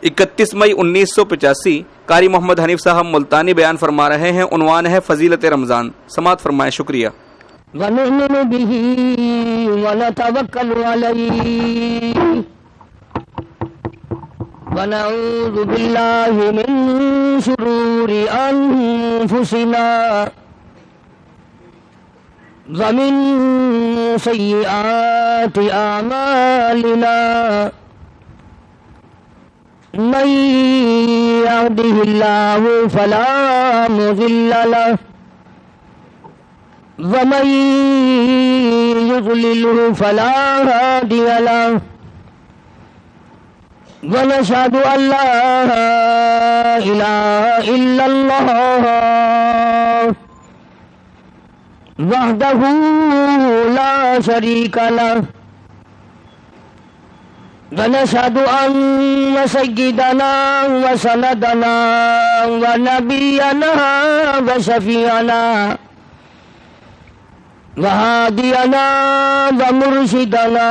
31 مئی 1985 قاری محمد حنیف صاحب ملتانی بیان فرما رہے ہیں، عنوان ہے فضیلت رمضان۔ سماعت فرمائیں، شکریہ۔ وَنُؤْمِنُ بِهِ وَنَتَوَكَّلُ عَلَيْهِ وَنَعُوذُ بِاللَّهِ مِن شُرُورِ أَنفُسِنَا وَمِن سَيِّئَاتِ أَعْمَالِنَا مَن يَهْدِهِ اللَّهُ فَلَا مُضِلَّ لَهُ وَمَن يُضْلِلْهُ فَلَا هَادِيَ لَهُ وَنَشْهَدُ أَن لَّا إِلَٰهَ إِلَّا اللَّهُ وَحْدَهُ لَا شَرِيكَ لَهُ ونشهد أن سيدنا وسندنا ونبينا وشفيعنا وهادينا ومرشدنا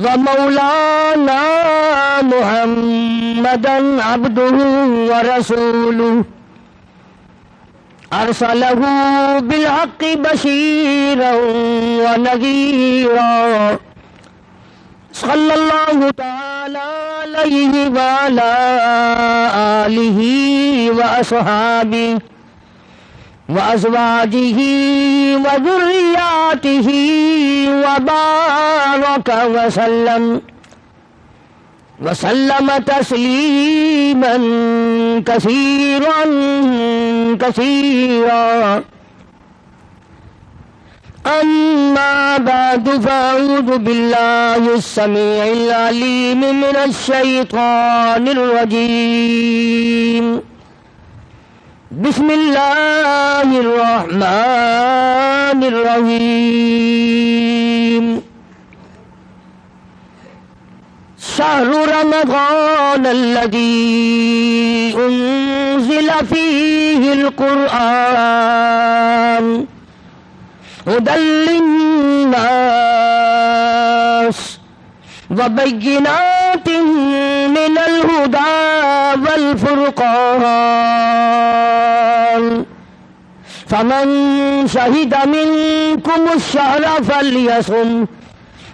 ومولانا محمدا عبده ورسوله أرسله بالحق بشيرا ونذيرا صلى الله تعالى عليه وعلى آله وأصحابه وأزواجه وذرياته وبارك وسلم تسليما كثيرا أما بعد فأعوذ بالله السميع العليم من الشيطان الرجيم بسم الله الرحمن الرحيم شهر رمضان الذي أنزل فيه القرآن هدى للناس وبينات من الهدى والفرقان فمن شهد منكم الشهر فليصم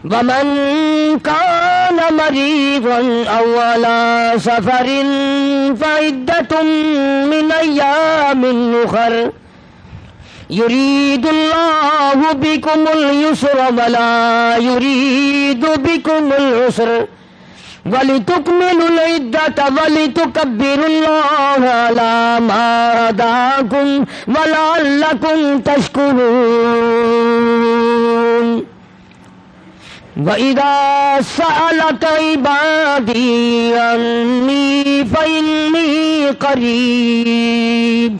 ومن كان مريضا أو على سفر فعدة من أيام أخر يريد الله بكم اليسر ولا يريد بكم العسر وَلِتُكْمِلُوا الْعِدَّةَ وَلِتُكَبِّرُوا اللَّهَ عَلَى مَا هَدَاكُمْ وَلَعَلَّكُمْ تَشْكُرُونَ وَإِذَا سَأَلَكَ عِبَادِي عَنِّي فَإِنِّي قَرِيبٌ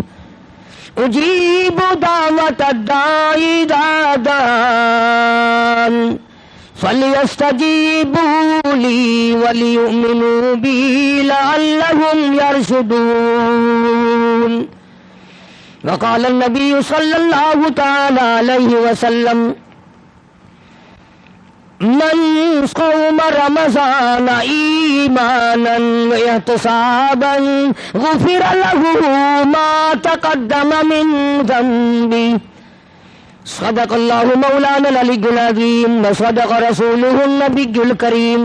أُجِيبُ دَعْوَةَ الدَّاعِ إِذَا دَعَانِ فَلْيَسْتَجِيبُوا لِي وَلْيُؤْمِنُوا بِي لَعَلَّهُمْ يَرْشُدُونَ وقال النبي صلى الله تعالى عليه وسلم من صام رمضان إيمانا واحتسابا غفر له ما تقدم من ذنبه صدق الله مولانا العلي العظيم وصدق رسوله النبي الكريم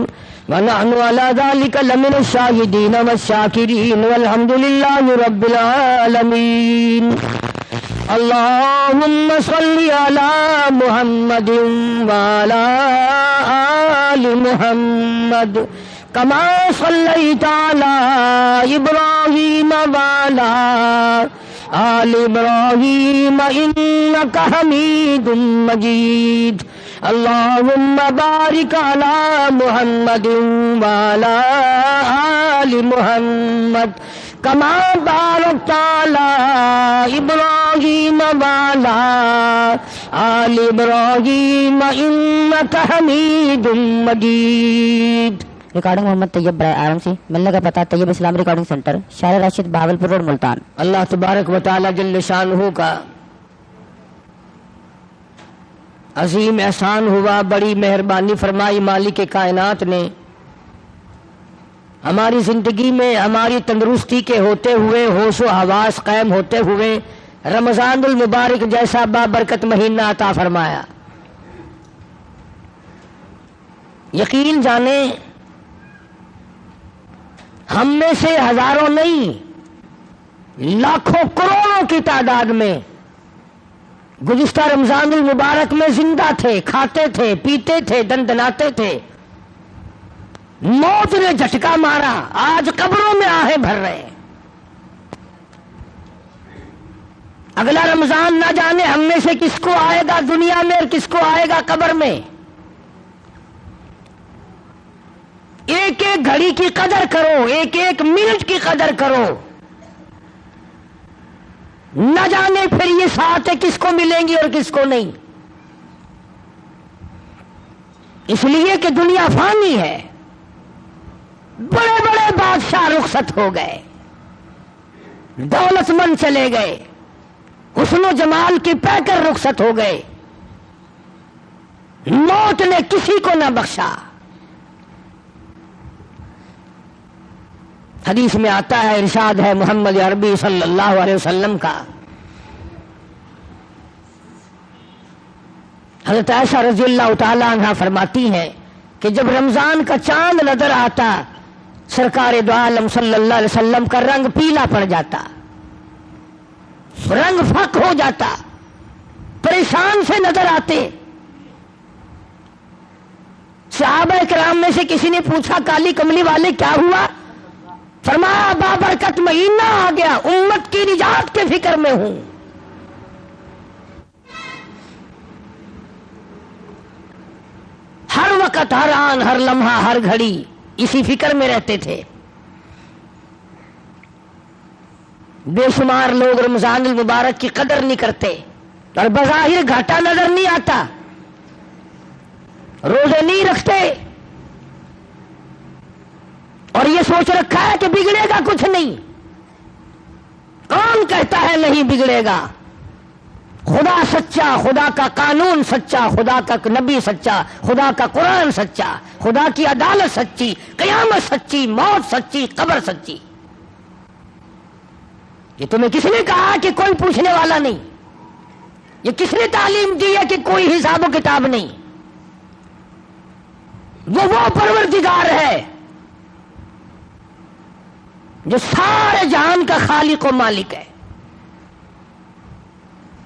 ونحن على ذلك لمن الشاهدين والشاكرين والحمد لله رب العالمين اللهم صل على محمد وعلى آل محمد كما صليت على إبراهيم وعلى آل إبراهيم إنك حميد مجيد اللهم بارك على محمد وعلى آل محمد كما باركت على إبراهيم وعلى آل إبراهيم إنك حميد مجيد۔ ریکارڈنگ محمد طیب برائے آرم سی، ملنے کا پتہ طیب اسلام ریکارڈنگ سینٹر، شارع راشد بہاولپور روڈ ملتان۔ اللہ تبارک و تعالی جل شانہ کا عظیم احسان ہوا، بڑی مہربانی فرمائی مالک کائنات نے ہماری زندگی میں ہماری تندرستی کے ہوتے ہوئے، ہوش و حواس قائم ہوتے ہوئے رمضان المبارک جیسا بابرکت مہینہ عطا فرمایا۔ یقین جانیں ہم میں سے ہزاروں نہیں، لاکھوں کروڑوں کی تعداد میں گزشتہ رمضان المبارک میں زندہ تھے، کھاتے تھے، پیتے تھے، دندناتے تھے، موت نے جھٹکا مارا، آج قبروں میں آہیں بھر رہے ہیں۔ اگلا رمضان نہ جانے ہم میں سے کس کو آئے گا دنیا میں اور کس کو آئے گا قبر میں۔ ایک ایک گھڑی کی قدر کرو، ایک ایک منٹ کی قدر کرو، نہ جانے پھر یہ ساتیں کس کو ملیں گی اور کس کو نہیں۔ اس لیے کہ دنیا فانی ہے، بڑے بڑے بادشاہ رخصت ہو گئے، دولت مند چلے گئے، حسن و جمال کی پیکر رخصت ہو گئے، موت نے کسی کو نہ بخشا۔ حدیث میں آتا ہے، ارشاد ہے محمد عربی صلی اللہ علیہ وسلم کا، حضرت عائشہ رضی اللہ تعالی عنہا فرماتی ہیں کہ جب رمضان کا چاند نظر آتا سرکار دو عالم صلی اللہ علیہ وسلم کا رنگ پیلا پڑ جاتا، رنگ فق ہو جاتا، پریشان سے نظر آتے۔ صحابہ کرام میں سے کسی نے پوچھا کالی کملی والے کیا ہوا؟ فرمایا بابرکت مہینہ آ گیا، امت کی نجات کے فکر میں ہوں۔ ہر وقت، ہر آن، ہر لمحہ، ہر گھڑی اسی فکر میں رہتے تھے۔ بے شمار لوگ رمضان المبارک کی قدر نہیں کرتے اور بظاہر گھاٹا نظر نہیں آتا، روزے نہیں رکھتے اور یہ سوچ رکھا ہے کہ بگڑے گا کچھ نہیں۔ کون کہتا ہے نہیں بگڑے گا؟ خدا سچا، خدا کا قانون سچا، خدا کا نبی سچا، خدا کا قرآن سچا، خدا کی عدالت سچی، قیامت سچی، موت سچی، قبر سچی۔ یہ تمہیں کس نے کہا کہ کوئی پوچھنے والا نہیں؟ یہ کس نے تعلیم دی ہے کہ کوئی حساب و کتاب نہیں؟ وہ پروردگار ہے جو سارے جہان کا خالق و مالک ہے،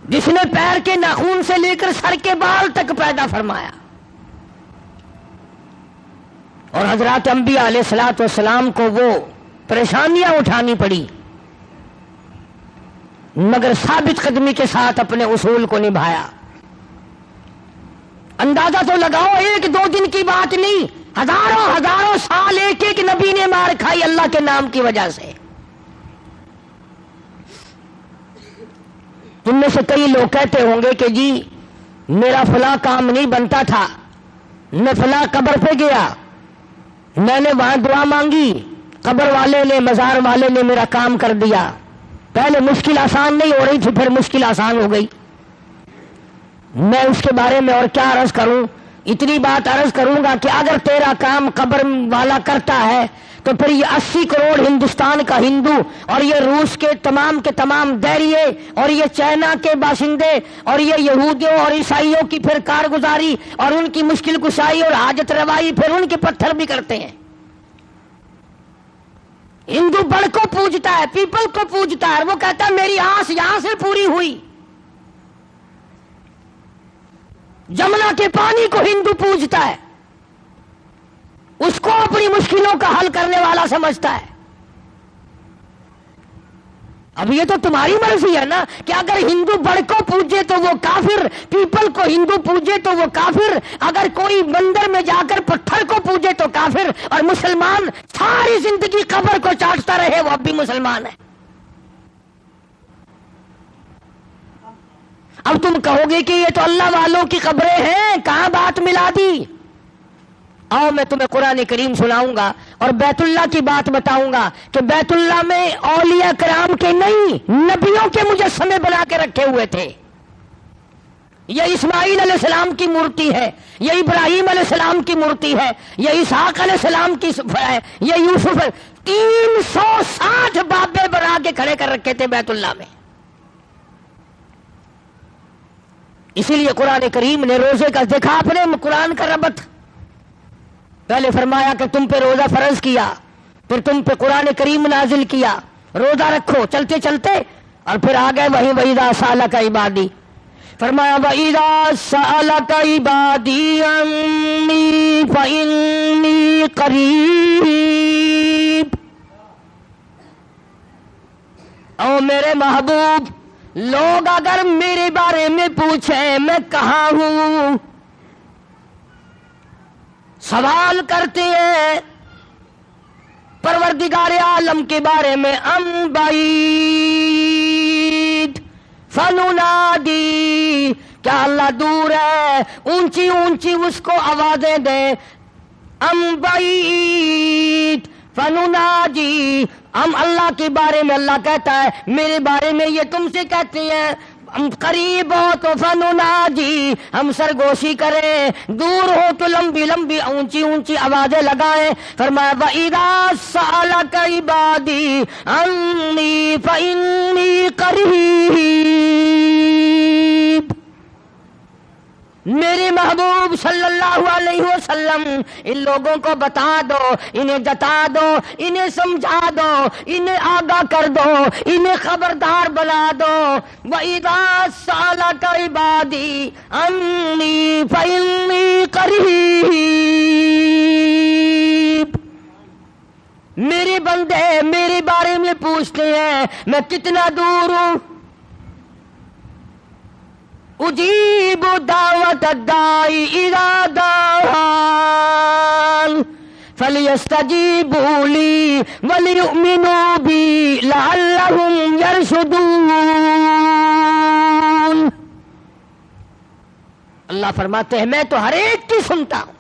جس نے پیر کے ناخن سے لے کر سر کے بال تک پیدا فرمایا، اور حضرات انبیاء علیہ الصلوۃ والسلام کو وہ پریشانیاں اٹھانی پڑی مگر ثابت قدمی کے ساتھ اپنے اصول کو نبھایا۔ اندازہ تو لگاؤ، ایک دو دن کی بات نہیں، ہزاروں سال ایک ایک نبی نے مار کھائی اللہ کے نام کی وجہ سے۔ تم میں سے کئی لوگ کہتے ہوں گے کہ جی میرا فلاں کام نہیں بنتا تھا، میں فلاں قبر پہ گیا، میں نے وہاں دعا مانگی، قبر والے نے، مزار والے نے میرا کام کر دیا، پہلے مشکل آسان نہیں ہو رہی تھی پھر مشکل آسان ہو گئی۔ میں اس کے بارے میں اور کیا عرض کروں، اتنی بات عرض کروں گا کہ اگر تیرا کام قبر والا کرتا ہے تو پھر یہ 80 کروڑ ہندوستان کا ہندو اور یہ روس کے تمام دہریے اور یہ چائنا کے باشندے اور یہ یہودیوں اور عیسائیوں کی پھر کارگزاری اور ان کی مشکل کشائی اور حاجت روائی پھر ان کے پتھر بھی کرتے ہیں۔ ہندو بڑ کو پوجتا ہے، پیپل کو پوجتا ہے، وہ کہتا ہے میری آس یہاں سے پوری ہوئی۔ جمنا کے پانی کو ہندو پوجتا ہے، اس کو اپنی مشکلوں کا حل کرنے والا سمجھتا ہے۔ اب یہ تو تمہاری مرضی ہے نا کہ اگر ہندو بڑ کو پوجے تو وہ کافر، پیپل کو ہندو پوجے تو وہ کافر، اگر کوئی مندر میں جا کر پتھر کو پوجے تو کافر، اور مسلمان ساری زندگی قبر کو چاٹتا رہے وہ اب بھی مسلمان ہے۔ اب تم کہو گے کہ یہ تو اللہ والوں کی قبریں ہیں، کہاں بات ملا دی؟ آؤ میں تمہیں قرآن کریم سناؤں گا اور بیت اللہ کی بات بتاؤں گا کہ بیت اللہ میں اولیاء کرام کے نہیں، نبیوں کے مجسمے بنا کے رکھے ہوئے تھے۔ یہ اسماعیل علیہ السلام کی مورتی ہے، یہ ابراہیم علیہ السلام کی مورتی ہے، یہ اسحاق علیہ السلام کی ہے، یہ یوسف ہے۔ 360 بابے بنا کے کھڑے کر رکھے تھے بیت اللہ میں۔ اسی لیے قرآن کریم نے روزے کا دیکھا آپ نے قرآن کا ربط، پہلے فرمایا کہ تم پہ روزہ فرض کیا، پھر تم پہ قرآن کریم نازل کیا، روزہ رکھو چلتے چلتے، اور پھر آ گئے وَإِذَا سَأَلَكَ عِبَادِي، فرمایا وَإِذَا سَأَلَكَ عِبَادِي عَنِّي فَإِنِّي قَرِيبٌ، او میرے محبوب لوگ اگر میرے بارے میں پوچھیں میں کہاں ہوں، سوال کرتے ہیں پروردگار عالم کے بارے میں، ام بعید فننادی، کیا اللہ دور ہے، اونچی اونچی اس کو آوازیں دیں، ام بعید فننادی، ہم اللہ کے بارے میں اللہ کہتا ہے میرے بارے میں یہ تم سے کہتے ہیں ہم قریب ہو تو فنناجی، ہم سرگوشی کریں، دور ہو تو لمبی لمبی اونچی اونچی آوازیں لگائیں۔ فرمایا وَإِذَا سَأَلَكَ عِبَادِي عَنِّي فَإِنِّي قَرِيبٌ، میرے محبوب صلی اللہ علیہ وسلم ان لوگوں کو بتا دو، انہیں جتا دو، انہیں سمجھا دو، انہیں آگاہ کر دو، انہیں خبردار بنا دو۔ وَإِذَا سَأَلَكَ عِبَادِي عَنِّي فَإِنِّي قَرِيبٌ، میرے بندے میرے بارے میں پوچھتے ہیں میں کتنا دور ہوں، اجیب دعوت الداعی اذا دعان فلیستجیبوا لی ولیؤمنوا بی لعلہم یرشدون۔ اللہ فرماتے ہیں میں تو ہر ایک کی سنتا ہوں،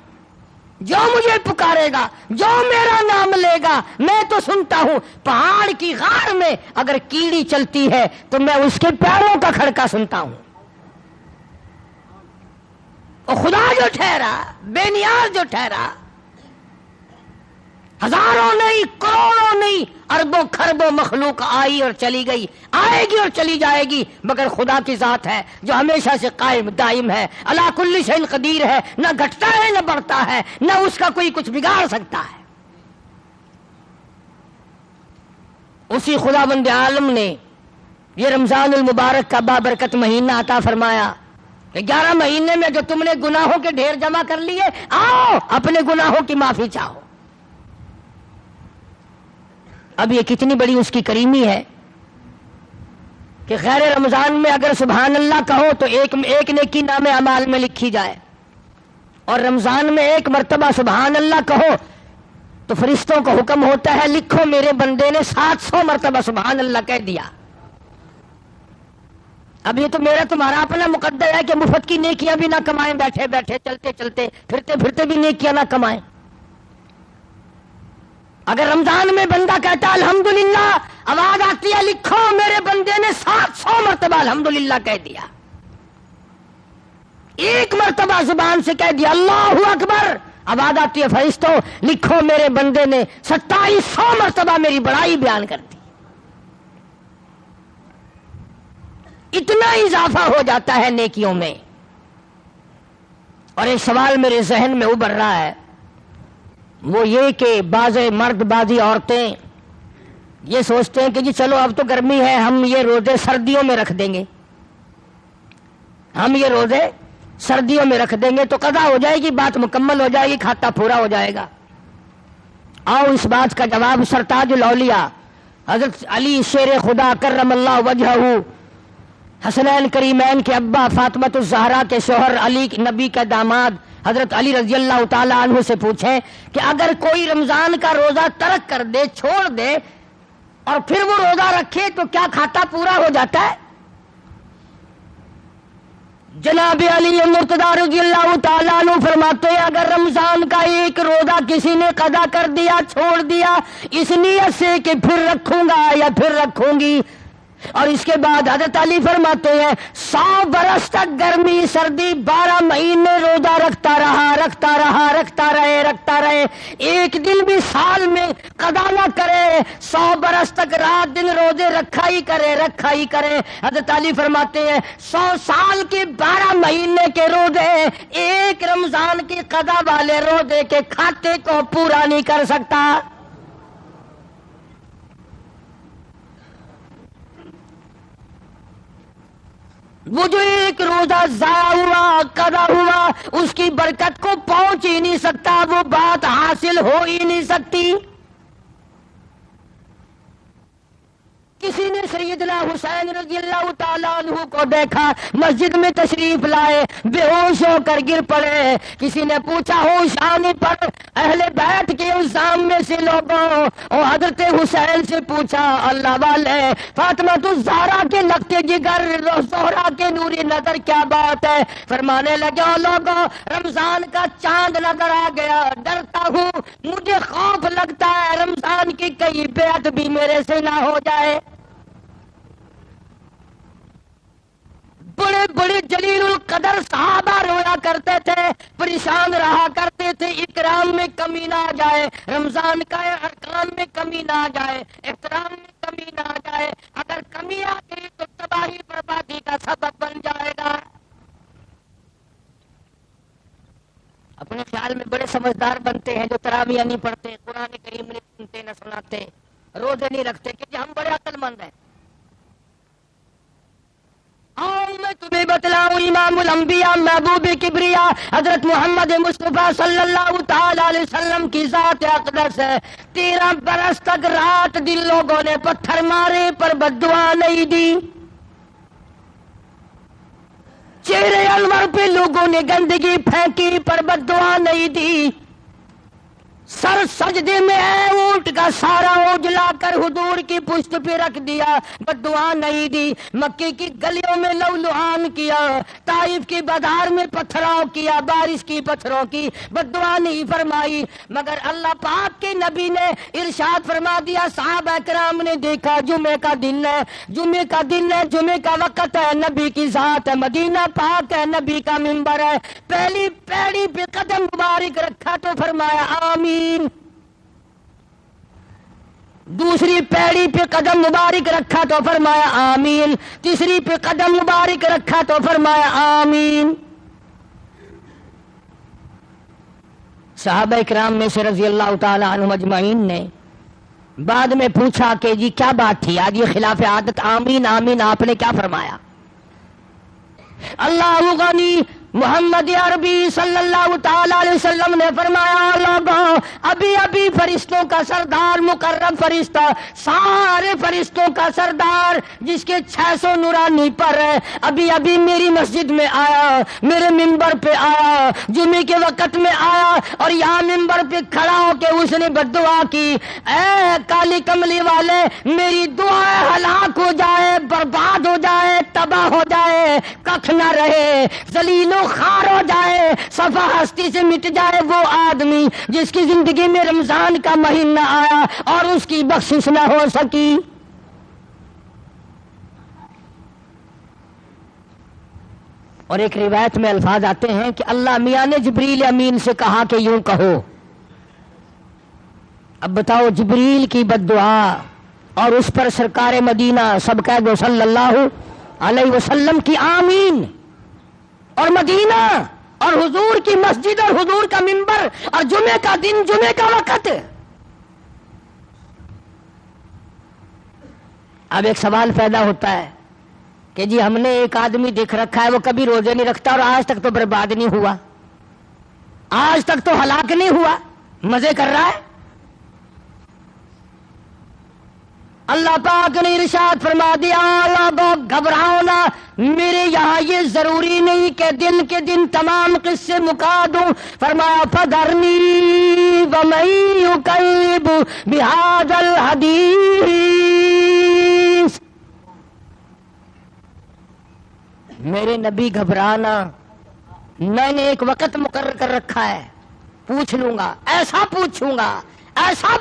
جو مجھے پکارے گا، جو میرا نام لے گا میں تو سنتا ہوں۔ پہاڑ کی غار میں اگر کیڑی چلتی ہے تو میں اس کے پیروں کا کھڑکا سنتا ہوں۔ اور خدا جو ٹھہرا، بے نیاز جو ٹھہرا، ہزاروں نہیں کروڑوں نہیں اربوں خربوں مخلوق آئی اور چلی گئی، آئے گی اور چلی جائے گی، مگر خدا کی ذات ہے جو ہمیشہ سے قائم دائم ہے، علی کل شیء قدیر ہے، نہ گھٹتا ہے نہ بڑھتا ہے، نہ اس کا کوئی کچھ بگاڑ سکتا ہے۔ اسی خداوند عالم نے یہ رمضان المبارک کا بابرکت مہینہ عطا فرمایا کہ 11 مہینے میں جو تم نے گناہوں کے ڈھیر جمع کر لیے، آؤ اپنے گناہوں کی معافی چاہو۔ اب یہ کتنی بڑی اس کی کریمی ہے کہ غیر رمضان میں اگر سبحان اللہ کہو تو ایک نیکی نام اعمال میں لکھی جائے، اور رمضان میں ایک مرتبہ سبحان اللہ کہو تو فرشتوں کو حکم ہوتا ہے لکھو میرے بندے نے 700 مرتبہ سبحان اللہ کہہ دیا۔ اب یہ تو میرا تمہارا اپنا مقدر ہے کہ مفت کی نیکیاں بھی نہ کمائیں، بیٹھے بیٹھے چلتے چلتے پھرتے پھرتے بھی نیکیاں نہ کمائیں۔ اگر رمضان میں بندہ کہتا الحمدللہ، آواز آتی ہے لکھو میرے بندے نے 700 مرتبہ الحمدللہ کہہ دیا، ایک مرتبہ زبان سے کہہ دیا اللہ اکبر، آواز آتی ہے فرشتوں لکھو میرے بندے نے 2700 مرتبہ میری بڑائی بیان کر دی۔ اتنا اضافہ ہو جاتا ہے نیکیوں میں۔ اور ایک سوال میرے ذہن میں ابھر رہا ہے، وہ یہ کہ بعض مرد بعضی عورتیں یہ سوچتے ہیں کہ جی چلو اب تو گرمی ہے، ہم یہ روزے سردیوں میں رکھ دیں گے، ہم یہ روزے سردیوں میں رکھ دیں گے تو قضا ہو جائے گی، بات مکمل ہو جائے گی، کھاتا پورا ہو جائے گا۔ آؤ اس بات کا جواب سرتاج الاولیاء حضرت علی شیر خدا کرم اللہ وجہہ، حسنین کریمین کے ابا، فاطمۃ الزہرا کے شوہر، علی نبی کا داماد حضرت علی رضی اللہ تعالی عنہ سے پوچھیں کہ اگر کوئی رمضان کا روزہ ترک کر دے، چھوڑ دے، اور پھر وہ روزہ رکھے تو کیا کھاتا پورا ہو جاتا ہے؟ جناب علی مرتضیٰ رضی اللہ تعالیٰ عنہ فرماتے ہیں اگر رمضان کا ایک روزہ کسی نے قضا کر دیا، چھوڑ دیا، اس نیت سے کہ پھر رکھوں گا یا پھر رکھوں گی، اور اس کے بعد حضرت علی فرماتے ہیں 100 برس تک گرمی سردی 12 مہینے روزہ رکھتا رہے، ایک دن بھی سال میں قضا نہ کرے، 100 برس تک رات دن روزے رکھا ہی کرے۔ حضرت علی فرماتے ہیں 100 سال کے 12 مہینے کے روزے ایک رمضان کی قضا والے روزے کے کھاتے کو پورا نہیں کر سکتا۔ وہ جو ایک روزہ ضائع ہوا قضا ہوا اس کی برکت کو پہنچ ہی نہیں سکتا، وہ بات حاصل ہو ہی نہیں سکتی۔ کسی نے سیدنا حسین رضی اللہ تعالیٰ عنہ کو دیکھا، مسجد میں تشریف لائے، بے ہوش ہو کر گر پڑے۔ کسی نے پوچھا ہوش آنے پر اہل بیت کے اس سامنے سے لوگوں اور حضرت حسین سے پوچھا، اللہ والے فاطمہ الزہرا کے لگتے جگر زہرا کے نوری نظر کیا بات ہے؟ فرمانے لگے، لوگوں رمضان کا چاند نظر آ گیا، ڈرتا ہوں مجھے خوف لگتا ہے رمضان کی کئی بیعت بھی میرے سے نہ ہو جائے۔ بڑے بڑے جلیل القدر صحابہ رویا کرتے تھے، پریشان رہا کرتے تھے، اکرام میں کمی نہ آ جائے، رمضان کا ارکان میں کمی نہ آ جائے، احترام میں کمی نہ آ جائے، اگر کمی آ گئی تو تباہی بربادی کا سبب بن جائے گا۔ اپنے خیال میں بڑے سمجھدار بنتے ہیں جو تراویح نہیں پڑھتے، قرآن کریم نہیں سنتے نہ سناتے، روزے نہیں رکھتے کہ ہم بڑے عقل مند ہیں۔ میں تمہیں بتلاؤں امام الانبیاء محبوب کبریا حضرت محمد مصطفیٰ صلی اللہ تعالی علیہ وسلم کی ذات اقدس ہے، 13 برس تک رات دن لوگوں نے پتھر مارے پر بددعا نہیں دی، چہرے انور پہ لوگوں نے گندگی پھینکی پر بددعا نہیں دی، سر سجدے میں ہے اونٹ کا سارا اجلا کر حضور کی پشت پہ رکھ دیا، بددعا نہیں دی، مکے کی گلیوں میں لولوہان کیا، طائف کی بازار میں پتھراؤ کیا، بارش کی پتھروں کی، بددعا نہیں فرمائی، مگر اللہ پاک کے نبی نے ارشاد فرما دیا، صحابہ کرام نے دیکھا جمعے کا دن ہے، جمعے کا وقت ہے، نبی کی ذات ہے، مدینہ پاک ہے، نبی کا منبر ہے، پہلی پیڑی پہ قدم مبارک رکھا تو فرمایا آمین، دوسری پیڑی پہ قدم مبارک رکھا تو فرمایا آمین، تیسری پہ قدم مبارک رکھا تو فرمایا آمین۔ صحابہ کرام میں سے رضی اللہ تعالی عنہم اجمعین نے بعد میں پوچھا کہ جی کیا بات تھی آج یہ خلاف عادت آمین آمین آپ نے کیا فرمایا؟ اللہ غنی محمد عربی صلی اللہ تعالی علیہ وسلم نے فرمایا، لوگوں ابھی فرشتوں کا سردار مقرب فرشتہ، سارے فرشتوں کا سردار جس کے 600 نورانی پر ہے، ابھی میری مسجد میں آیا، میرے منبر پہ آیا، جمعے کے وقت میں آیا اور یہاں منبر پہ کھڑا ہو کے اس نے بددعا کی، اے کالی کملی والے میری دعا ہلاک ہو جائے، برباد ہو جائے، تباہ ہو جائے، ککھ نہ رہے، ذلیل و خار ہو جائے، صفا ہستی سے مٹ جائے وہ آدمی جس کی زندگی میں رمضان کا مہینہ آیا اور اس کی بخشش نہ ہو سکی۔ اور ایک روایت میں الفاظ آتے ہیں کہ اللہ میاں نے جبریل امین سے کہا کہ یوں کہو۔ اب بتاؤ جبریل کی بددعا اور اس پر سرکار مدینہ سب کہہ دو صلی اللہ علیہ وسلم کی آمین، اور مدینہ اور حضور کی مسجد اور حضور کا منبر اور جمعے کا دن جمعے کا وقت۔ اب ایک سوال پیدا ہوتا ہے کہ جی ہم نے ایک آدمی دیکھ رکھا ہے وہ کبھی روزے نہیں رکھتا اور آج تک تو برباد نہیں ہوا، آج تک تو ہلاک نہیں ہوا، مزے کر رہا ہے۔ اللہ پاک نے ارشاد فرما دیا، لوگوں گھبراؤ نہ، میرے یہاں یہ ضروری نہیں کہ دن کے دن تمام قصے مکا دوں، فرمایا فَذَرْنِي وَمَن يُكَذِّبُ بِهَذَا الْحَدِيثِ، میرے نبی گھبرانا، میں نے ایک وقت مقرر کر رکھا ہے، پوچھ لوں گا، ایسا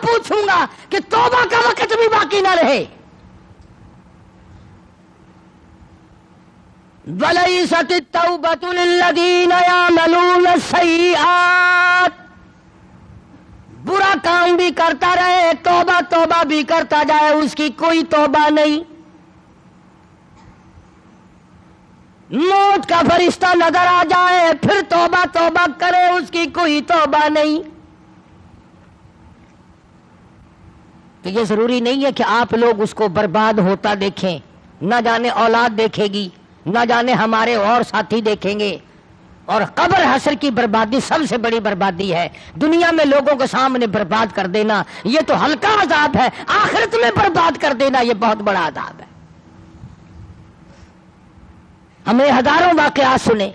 پوچھوں گا کہ توبہ کا وقت بھی باقی نہ رہے۔ وَلَيْسَتِ التَّوْبَةُ لِلَّذِينَ يَعْمَلُونَ السَّيِّئَاتِ، برا کام بھی کرتا رہے، توبہ توبہ بھی کرتا جائے، اس کی کوئی توبہ نہیں۔ موت کا فرشتہ نظر آ جائے پھر توبہ توبہ کرے، اس کی کوئی توبہ نہیں۔ تو یہ ضروری نہیں ہے کہ آپ لوگ اس کو برباد ہوتا دیکھیں، نہ جانے اولاد دیکھے گی، نہ جانے ہمارے اور ساتھی دیکھیں گے۔ اور قبر حشر کی بربادی سب سے بڑی بربادی ہے۔ دنیا میں لوگوں کے سامنے برباد کر دینا یہ تو ہلکا عذاب ہے، آخرت میں برباد کر دینا یہ بہت بڑا عذاب ہے۔ ہمیں ہزاروں واقعات سنے،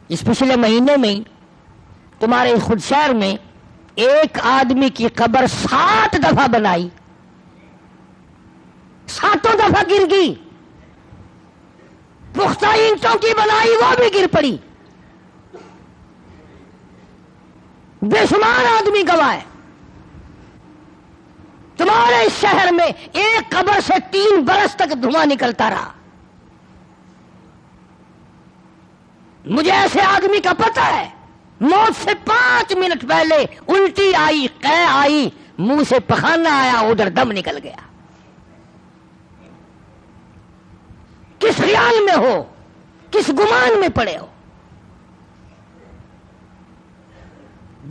اس پچھلے مہینے میں تمہارے خود شہر میں ایک آدمی کی قبر 7 دفعہ بنائی، 7 دفعہ گر گئی، پختہ اینٹوں کی بنائی وہ بھی گر پڑی، بے شمار آدمی گوائے۔ تمہارے اس شہر میں ایک قبر سے 3 برس تک دھواں نکلتا رہا۔ مجھے ایسے آدمی کا پتہ ہے موت سے 5 منٹ پہلے الٹی آئی، قے آئی، منہ سے پخانہ آیا، ادھر دم نکل گیا۔ کس خیال میں ہو، کس گمان میں پڑے ہو؟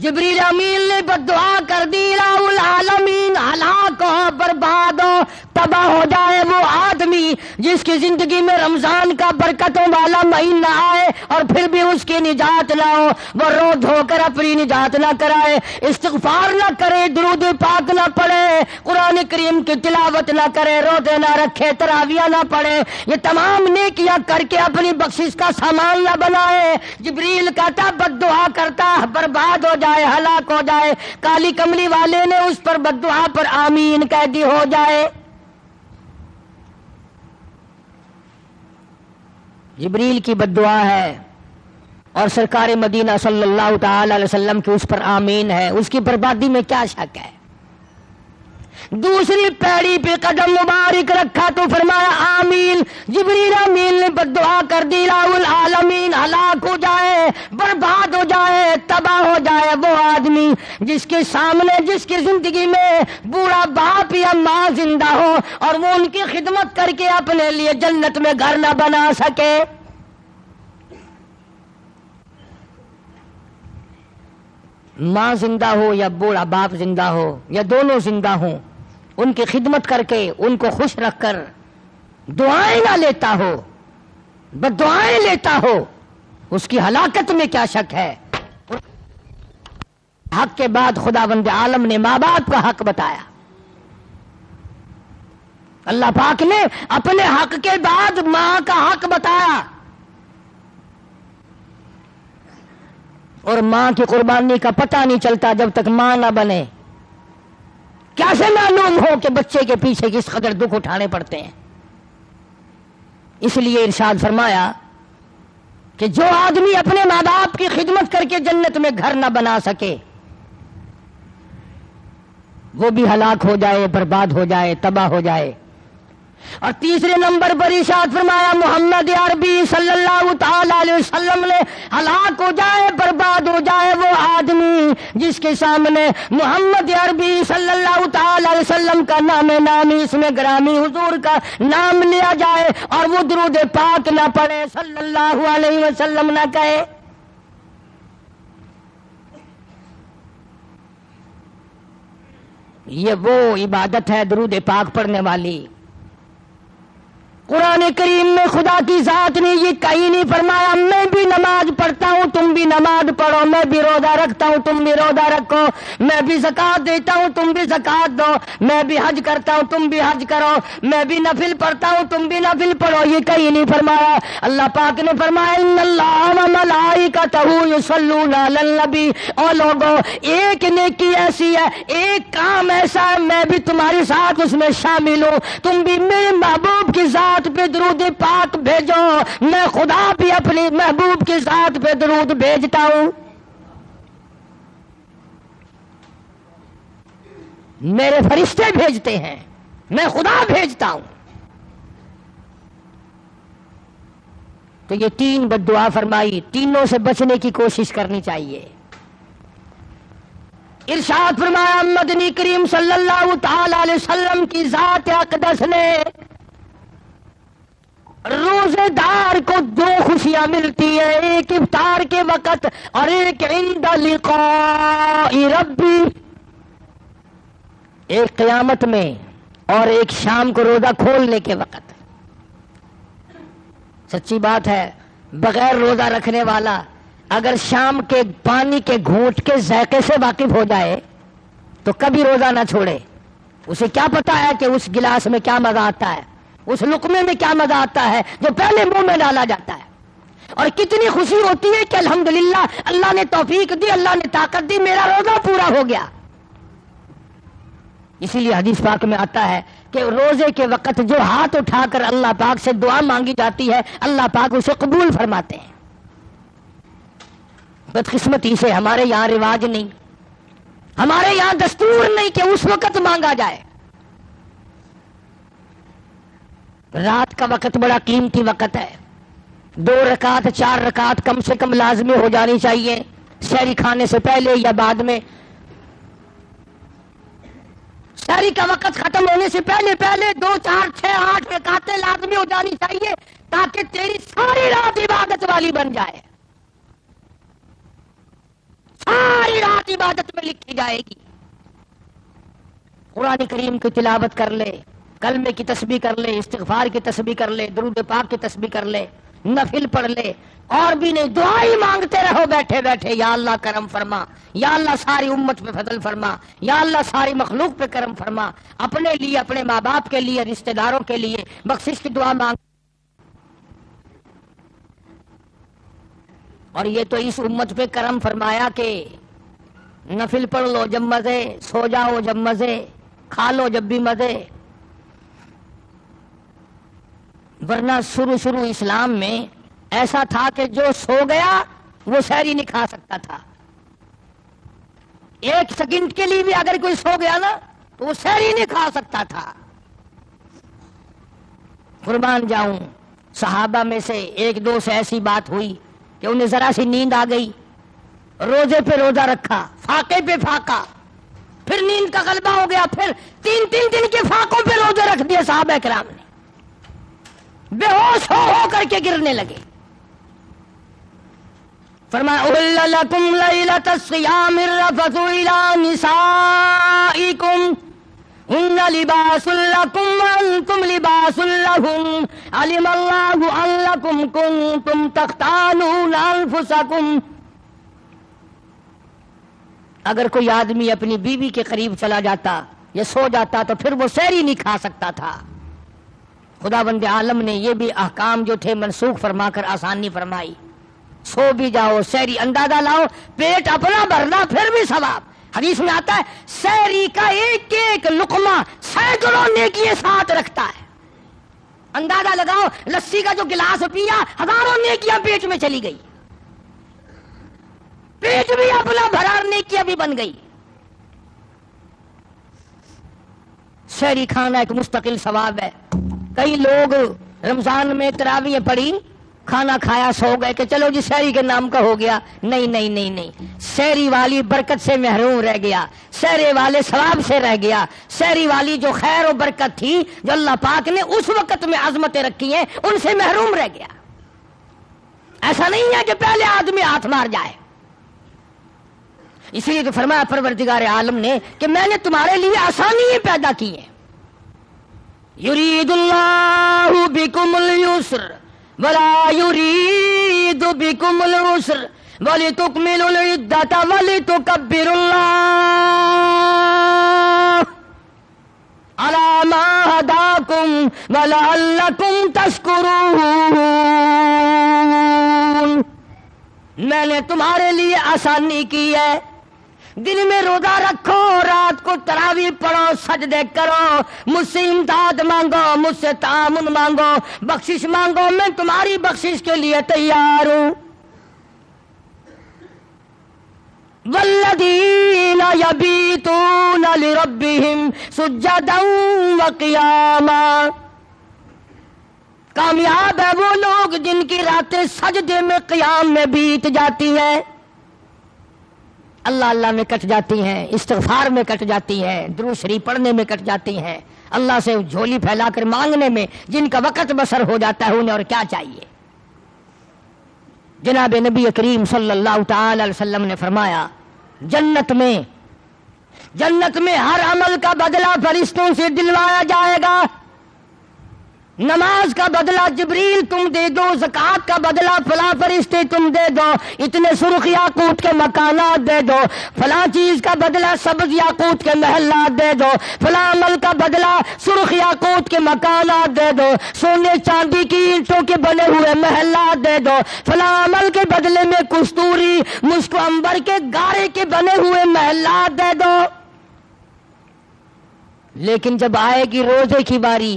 جبریل امین نے بددعا کر دی، الہ العالمین ہلاک ہو، برباد ہو، تباہ ہو جائے وہ آدمی جس کی زندگی میں رمضان کا برکتوں والا مہینہ آئے اور پھر بھی اس کی نجات نہ ہو، وہ رو دھو کر اپنی نجات نہ کرائے، استغفار نہ کرے، درود پاک نہ پڑھے، قرآن کریم کی تلاوت نہ کرے، روزے نہ رکھے، تراویح نہ پڑھے، یہ تمام نیکیاں کر کے اپنی بخشش کا سامان نہ بنائے۔ جبریل کہتا بددعا کرتا برباد ہو جائے، ہلاک ہو جائے، کالی کملی والے نے اس پر بددعا پر آمین کہہ دی، ہو جائے۔ جبریل کی بددعا ہے اور سرکار مدینہ صلی اللہ تعالی علیہ وسلم کی اس پر آمین ہے، اس کی بربادی میں کیا شک ہے؟ دوسری پیڑی پہ قدم مبارک رکھا تو فرمایا آمین۔ جبریل امین نے بددعا کر دی، الہ العالمین ہلاک ہو جائے، برباد ہو جائے، تباہ ہو جائے وہ آدمی جس کے سامنے، جس کی زندگی میں بوڑھا باپ یا ماں زندہ ہو اور وہ ان کی خدمت کر کے اپنے لیے جنت میں گھر نہ بنا سکے۔ ماں زندہ ہو یا بوڑھا باپ زندہ ہو یا دونوں زندہ ہوں، ان کی خدمت کر کے ان کو خوش رکھ کر دعائیں نہ لیتا ہو، بددعائیں لیتا ہو، اس کی ہلاکت میں کیا شک ہے؟ حق کے بعد خداوند عالم نے ماں باپ کا حق بتایا۔ اللہ پاک نے اپنے حق کے بعد ماں کا حق بتایا، اور ماں کی قربانی کا پتہ نہیں چلتا جب تک ماں نہ بنے۔ کیسے معلوم ہو کہ بچے کے پیچھے کس قدر دکھ اٹھانے پڑتے ہیں؟ اس لیے ارشاد فرمایا کہ جو آدمی اپنے ماں باپ کی خدمت کر کے جنت میں گھر نہ بنا سکے وہ بھی ہلاک ہو جائے، برباد ہو جائے، تباہ ہو جائے۔ اور تیسرے نمبر پر ارشاد فرمایا محمد عربی صلی اللہ تعالی علیہ وسلم نے ہلاک ہو جائے، برباد ہو جائے وہ آدمی جس کے سامنے محمد عربی صلی اللہ تعالی علیہ وسلم کا نام نامی، اس میں گرامی حضور کا نام لیا جائے اور وہ درود پاک نہ پڑھے، صلی اللہ علیہ وسلم نہ کہے۔ یہ وہ عبادت ہے درود پاک پڑھنے والی۔ قرآن کریم میں خدا کی ذات نے یہ کہیں نہیں فرمایا میں بھی نماز پڑھتا ہوں تم بھی نماز پڑھو، میں بھی روزہ رکھتا ہوں تم بھی روزہ رکھو، میں بھی زکوٰۃ دیتا ہوں تم بھی زکوٰۃ دو، میں بھی حج کرتا ہوں تم بھی حج کرو، میں بھی نفل پڑھتا ہوں تم بھی نفل پڑھو، یہ کہیں نہیں فرمایا۔ اللہ پاک نے فرمایا ان اللہ وملائکتہ یصلون علی النبی، اور لوگوں ایک نیکی ایسی ہے، ایک کام ایسا ہے میں بھی تمہارے ساتھ اس میں شامل ہوں، تم بھی میرے محبوب کی ذات پہ درود پاک بھیجو، میں خدا بھی اپنے محبوب کی ذات پہ درود بھیجتا ہوں۔ میرے فرشتے بھیجتے ہیں، میں خدا بھیجتا ہوں۔ تو یہ 3 بد دعا فرمائی، تینوں سے بچنے کی کوشش کرنی چاہیے۔ ارشاد فرمایا مدنی کریم صلی اللہ تعالی علیہ وسلم کی ذات اقدس نے روزے دار کو 2 خوشیاں ملتی ہیں، ایک افطار کے وقت اور ایک عند لقاء ربی، ایک قیامت میں اور ایک شام کو روزہ کھولنے کے وقت۔ سچی بات ہے، بغیر روزہ رکھنے والا اگر شام کے پانی کے گھونٹ کے ذائقے سے واقف ہو جائے تو کبھی روزہ نہ چھوڑے۔ اسے کیا پتا ہے کہ اس گلاس میں کیا مزہ آتا ہے، اس لقمے میں کیا مزہ آتا ہے جو پہلے منہ میں ڈالا جاتا ہے، اور کتنی خوشی ہوتی ہے کہ الحمدللہ اللہ نے توفیق دی، اللہ نے طاقت دی، میرا روزہ پورا ہو گیا۔ اسی لیے حدیث پاک میں آتا ہے کہ روزے کے وقت جو ہاتھ اٹھا کر اللہ پاک سے دعا مانگی جاتی ہے اللہ پاک اسے قبول فرماتے ہیں۔ بدقسمتی سے ہمارے یہاں رواج نہیں، ہمارے یہاں دستور نہیں کہ اس وقت مانگا جائے۔ رات کا وقت بڑا قیمتی وقت ہے، 2 رکعت 4 رکعت کم سے کم لازمی ہو جانی چاہیے، سحری کھانے سے پہلے یا بعد میں۔ سحری کا وقت ختم ہونے سے پہلے 2 4 6 8 رکعتیں لازمی ہو جانی چاہیے تاکہ تیری ساری رات عبادت والی بن جائے، ساری رات عبادت میں لکھی جائے گی۔ قرآن کریم کی تلاوت کر لے، کلمے کی تسبیح کر لے، استغفار کی تسبیح کر لے، درود پاک کی تسبیح کر لے، نفل پڑھ لے، اور بھی نہیں دعا ہی مانگتے رہو بیٹھے بیٹھے، یا اللہ کرم فرما، یا اللہ ساری امت پہ فضل فرما، یا اللہ ساری مخلوق پہ کرم فرما، اپنے لیے، اپنے ماں باپ کے لیے، رشتہ داروں کے لیے بخشش کی دعا مانگ۔ اور یہ تو اس امت پہ کرم فرمایا کہ نفل پڑھ لو جب مزے، سو جاؤ جب مزے، کھا لو جب بھی مزے۔ ورنہ شروع اسلام میں ایسا تھا کہ جو سو گیا وہ سحری نہیں کھا سکتا تھا، 1 سیکنڈ کے لیے بھی اگر کوئی سو گیا نا تو وہ سحری نہیں کھا سکتا تھا۔ قربان جاؤں، صحابہ میں سے 1 2 سے ایسی بات ہوئی کہ انہیں ذرا سی نیند آ گئی، روزے پہ روزہ رکھا، فاقے پہ فاقہ، پھر نیند کا غلبہ ہو گیا، پھر 3 دن کے فاقوں پہ روزے رکھ دیے صحابہ کرام نے، بے ہوش ہو کر کے گرنے لگے۔ فرمایا احل لکم لیلۃ الصیام الرفث الی نسائکم ہن لباس لکم وانتم لباس لہم علم اللہ انکم کنتم تختانون انفسکم۔ اگر کوئی آدمی اپنی بیوی کے قریب چلا جاتا یا سو جاتا تو پھر وہ سحری نہیں کھا سکتا تھا۔ خداوند عالم نے یہ بھی احکام جو تھے منسوخ فرما کر آسانی فرمائی، سو بھی جاؤ، سحری اندازہ لاؤ، پیٹ اپنا بھرنا پھر بھی ثواب۔ حدیث میں آتا ہے سحری کا ایک لقمہ سینکڑوں نیکیاں ساتھ رکھتا ہے۔ اندازہ لگاؤ، لسی کا جو گلاس پیا 1000 نیکیاں پیٹ میں چلی گئی، پیٹ بھی اپنا بھرا، نیکیاں بھی بن گئی۔ سحری کھانا ایک مستقل ثواب ہے۔ کئی لوگ رمضان میں تراویح پڑھی، کھانا کھایا، سو گئے کہ چلو جی سحری کے نام کا ہو گیا۔ نہیں نہیں نہیں نہیں، سحری والی برکت سے محروم رہ گیا، سحری والے ثواب سے رہ گیا، سحری والی جو خیر و برکت تھی جو اللہ پاک نے اس وقت میں عظمتیں رکھی ہیں ان سے محروم رہ گیا۔ ایسا نہیں ہے کہ پہلے آدمی ہاتھ مار جائے۔ اسی لیے تو فرمایا پروردگار عالم نے کہ میں نے تمہارے لیے آسانی پیدا کی ہے۔ یرید اللہ بکم اليسر ولا یرید بکم العسر ولتکملوا العدۃ ولتکبروا اللہ علی ما ہداکم ولعلکم تشکرون۔ میں نے تمہارے لیے آسانی کی ہے، دن میں روزہ رکھو، رات کو تراویح پڑھو، سجدے کرو، مجھ سے امداد مانگو، مجھ سے تعاون مانگو، بخشش مانگو، میں تمہاری بخشش کے لیے تیار ہوں۔ والذین یبیتون لربہم سجدا وقیاما۔ کامیاب ہے وہ لوگ جن کی راتیں سجدے میں قیام میں بیت جاتی ہیں، اللہ اللہ میں کٹ جاتی ہیں، استغفار میں کٹ جاتی ہیں، درود شریف پڑھنے میں کٹ جاتی ہیں، اللہ سے جھولی پھیلا کر مانگنے میں جن کا وقت بسر ہو جاتا ہے، انہیں اور کیا چاہیے۔ جناب نبی کریم صلی اللہ تعالی علیہ وسلم نے فرمایا، جنت میں ہر عمل کا بدلہ فرشتوں سے دلوایا جائے گا۔ نماز کا بدلہ جبریل تم دے دو، زکوٰۃ کا بدلہ فلاں فرشتے تم دے دو، اتنے سرخ یاقوت کے مکانات دے دو، فلاں چیز کا بدلہ سبز یاقوت کے محلات دے دو، فلاں عمل کا بدلہ سرخ یاقوت کے مکانات دے دو، سونے چاندی کی اینٹوں کے بنے ہوئے محلات دے دو، فلاں عمل کے بدلے میں کستوری مشک و عنبر کے گارے کے بنے ہوئے محلات دے دو۔ لیکن جب آئے گی روزے کی باری،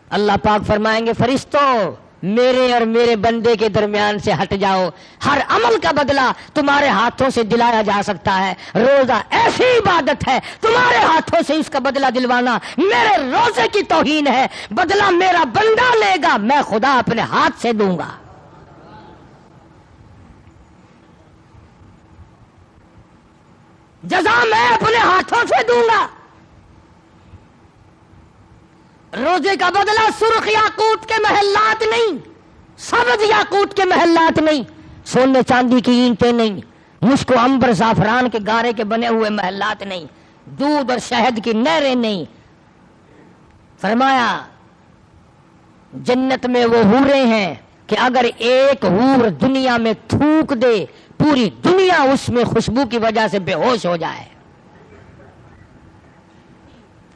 اللہ پاک فرمائیں گے فرشتوں میرے اور میرے بندے کے درمیان سے ہٹ جاؤ، ہر عمل کا بدلہ تمہارے ہاتھوں سے دلایا جا سکتا ہے۔ روزہ ایسی عبادت ہے، تمہارے ہاتھوں سے اس کا بدلہ دلوانا میرے روزے کی توہین ہے۔ بدلہ میرا بندہ لے گا، میں خدا اپنے ہاتھ سے دوں گا۔ جزا میں اپنے ہاتھوں سے دوں گا۔ روزے کا بدلہ سرخ یاقوت کے محلات نہیں، سبز یاقوت کے محلات نہیں، سونے چاندی کی اینٹیں نہیں، مشک و عنبر زعفران کے گارے کے بنے ہوئے محلات نہیں، دودھ اور شہد کی نہریں نہیں۔ فرمایا جنت میں وہ حوریں ہیں کہ اگر ایک حور دنیا میں تھوک دے پوری دنیا اس میں خوشبو کی وجہ سے بے ہوش ہو جائے۔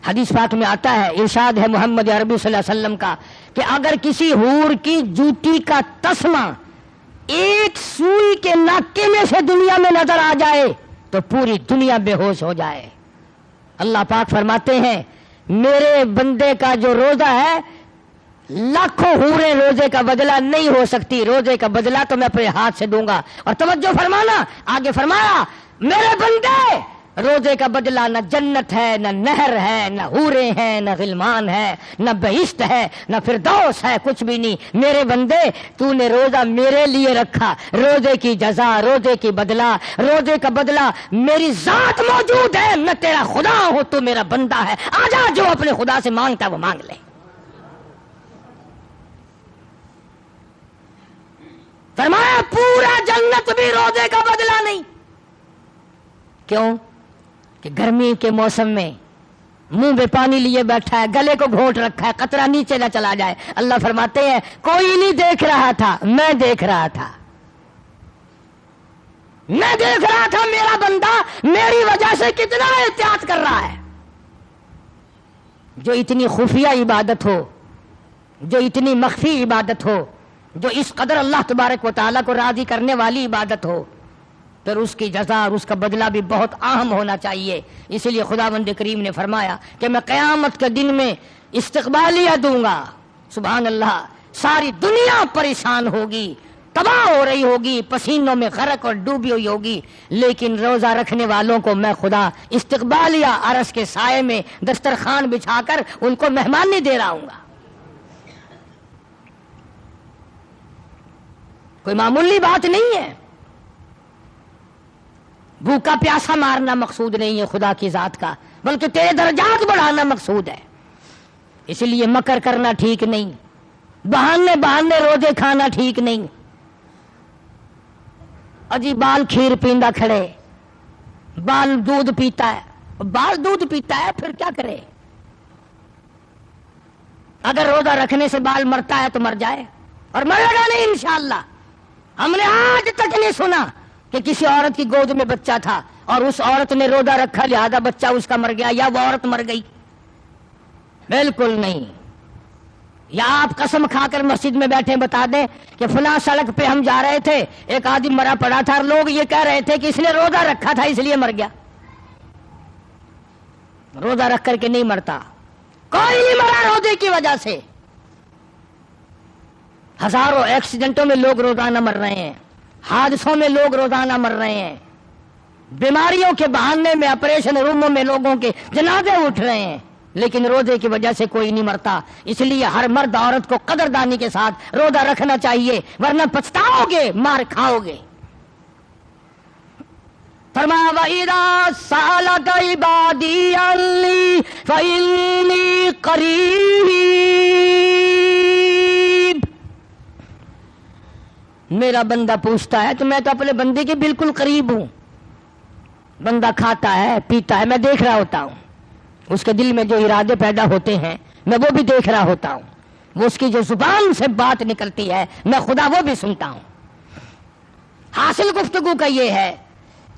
حدیث پاک میں آتا ہے، ارشاد ہے محمد عربی صلی اللہ علیہ وسلم کا کہ اگر کسی حور کی جوتی کا تسمہ ایک سوئی کے ناکے میں سے دنیا میں نظر آ جائے تو پوری دنیا بے ہوش ہو جائے۔ اللہ پاک فرماتے ہیں میرے بندے کا جو روزہ ہے لاکھوں حوریں روزے کا بدلہ نہیں ہو سکتی، روزے کا بدلہ تو میں اپنے ہاتھ سے دوں گا۔ اور توجہ فرمانا، آگے فرمایا میرے بندے روزے کا بدلہ نہ جنت ہے، نہ نہر ہے، نہ حوریں ہیں، نہ غلمان ہے، نہ بہشت ہے، نہ فردوس ہے، کچھ بھی نہیں۔ میرے بندے تو نے روزہ میرے لیے رکھا، روزے کی جزا، روزے کی بدلہ، روزے کا بدلہ میری ذات موجود ہے، میں تیرا خدا ہوں، تو میرا بندہ ہے، آجا جو اپنے خدا سے مانگتا ہے وہ مانگ لے۔ فرمایا پورا جنت بھی روزے کا بدلہ نہیں۔ کیوں؟ کہ گرمی کے موسم میں منہ میں پانی لیے بیٹھا ہے، گلے کو گھونٹ رکھا ہے، قطرہ نیچے نہ چلا جائے۔ اللہ فرماتے ہیں کوئی نہیں دیکھ رہا تھا، میں دیکھ رہا تھا، میں دیکھ رہا تھا میرا بندہ میری وجہ سے کتنا احتیاط کر رہا ہے۔ جو اتنی خفیہ عبادت ہو، جو اتنی مخفی عبادت ہو، جو اس قدر اللہ تبارک و تعالیٰ کو راضی کرنے والی عبادت ہو، پھر اس کی جزا اور اس کا بدلہ بھی بہت اہم ہونا چاہیے۔ اس لیے خداوند کریم نے فرمایا کہ میں قیامت کے دن میں استقبالیہ دوں گا۔ سبحان اللہ، ساری دنیا پریشان ہوگی، تباہ ہو رہی ہوگی، پسینوں میں غرق اور ڈوبی ہوئی ہوگی، لیکن روزہ رکھنے والوں کو میں خدا استقبالیہ عرش کے سائے میں دسترخوان بچھا کر ان کو مہمانی دے رہا ہوں گا۔ کوئی معمولی بات نہیں ہے، بھوکا پیاسا مارنا مقصود نہیں ہے خدا کی ذات کا، بلکہ تیرے درجات بڑھانا مقصود ہے۔ اس لیے مکر کرنا ٹھیک نہیں، بہانے روزے کھانا ٹھیک نہیں۔ اجی بال کھیر پیندا کھڑے، بال دودھ پیتا ہے، بال دودھ پیتا ہے پھر کیا کرے؟ اگر روزہ رکھنے سے بال مرتا ہے تو مر جائے، اور مرے گا نہیں انشاءاللہ۔ ہم نے آج تک نہیں سنا کہ کسی عورت کی گود میں بچہ تھا اور اس عورت نے روزہ رکھا لہذا بچہ اس کا مر گیا یا وہ عورت مر گئی، بالکل نہیں۔ یا آپ قسم کھا کر مسجد میں بیٹھے بتا دیں کہ فلاں سڑک پہ ہم جا رہے تھے، ایک آدمی مرا پڑا تھا اور لوگ یہ کہہ رہے تھے کہ اس نے روزہ رکھا تھا اس لیے مر گیا۔ روزہ رکھ کر کے نہیں مرتا، کوئی نہیں مرا روزے کی وجہ سے۔ ہزاروں ایکسیڈنٹوں میں لوگ روزانہ مر رہے ہیں، حادثوں میں لوگ روزانہ مر رہے ہیں، بیماریوں کے بہانے میں آپریشن روموں میں لوگوں کے جنازے اٹھ رہے ہیں، لیکن روزے کی وجہ سے کوئی نہیں مرتا. اس لیے ہر مرد عورت کو قدردانی کے ساتھ روزہ رکھنا چاہیے, ورنہ پچھتاؤ گے, مار کھاؤ گے. فرمایا وَإِذَا سَأَلَكَ عِبَادِي عَنِّي فَإِنِّي قَرِيبٌ, میرا بندہ پوچھتا ہے تو میں تو اپنے بندے کے بالکل قریب ہوں. بندہ کھاتا ہے پیتا ہے, میں دیکھ رہا ہوتا ہوں. اس کے دل میں جو ارادے پیدا ہوتے ہیں میں وہ بھی دیکھ رہا ہوتا ہوں. وہ اس کی جو زبان سے بات نکلتی ہے میں خدا وہ بھی سنتا ہوں. حاصل گفتگو کا یہ ہے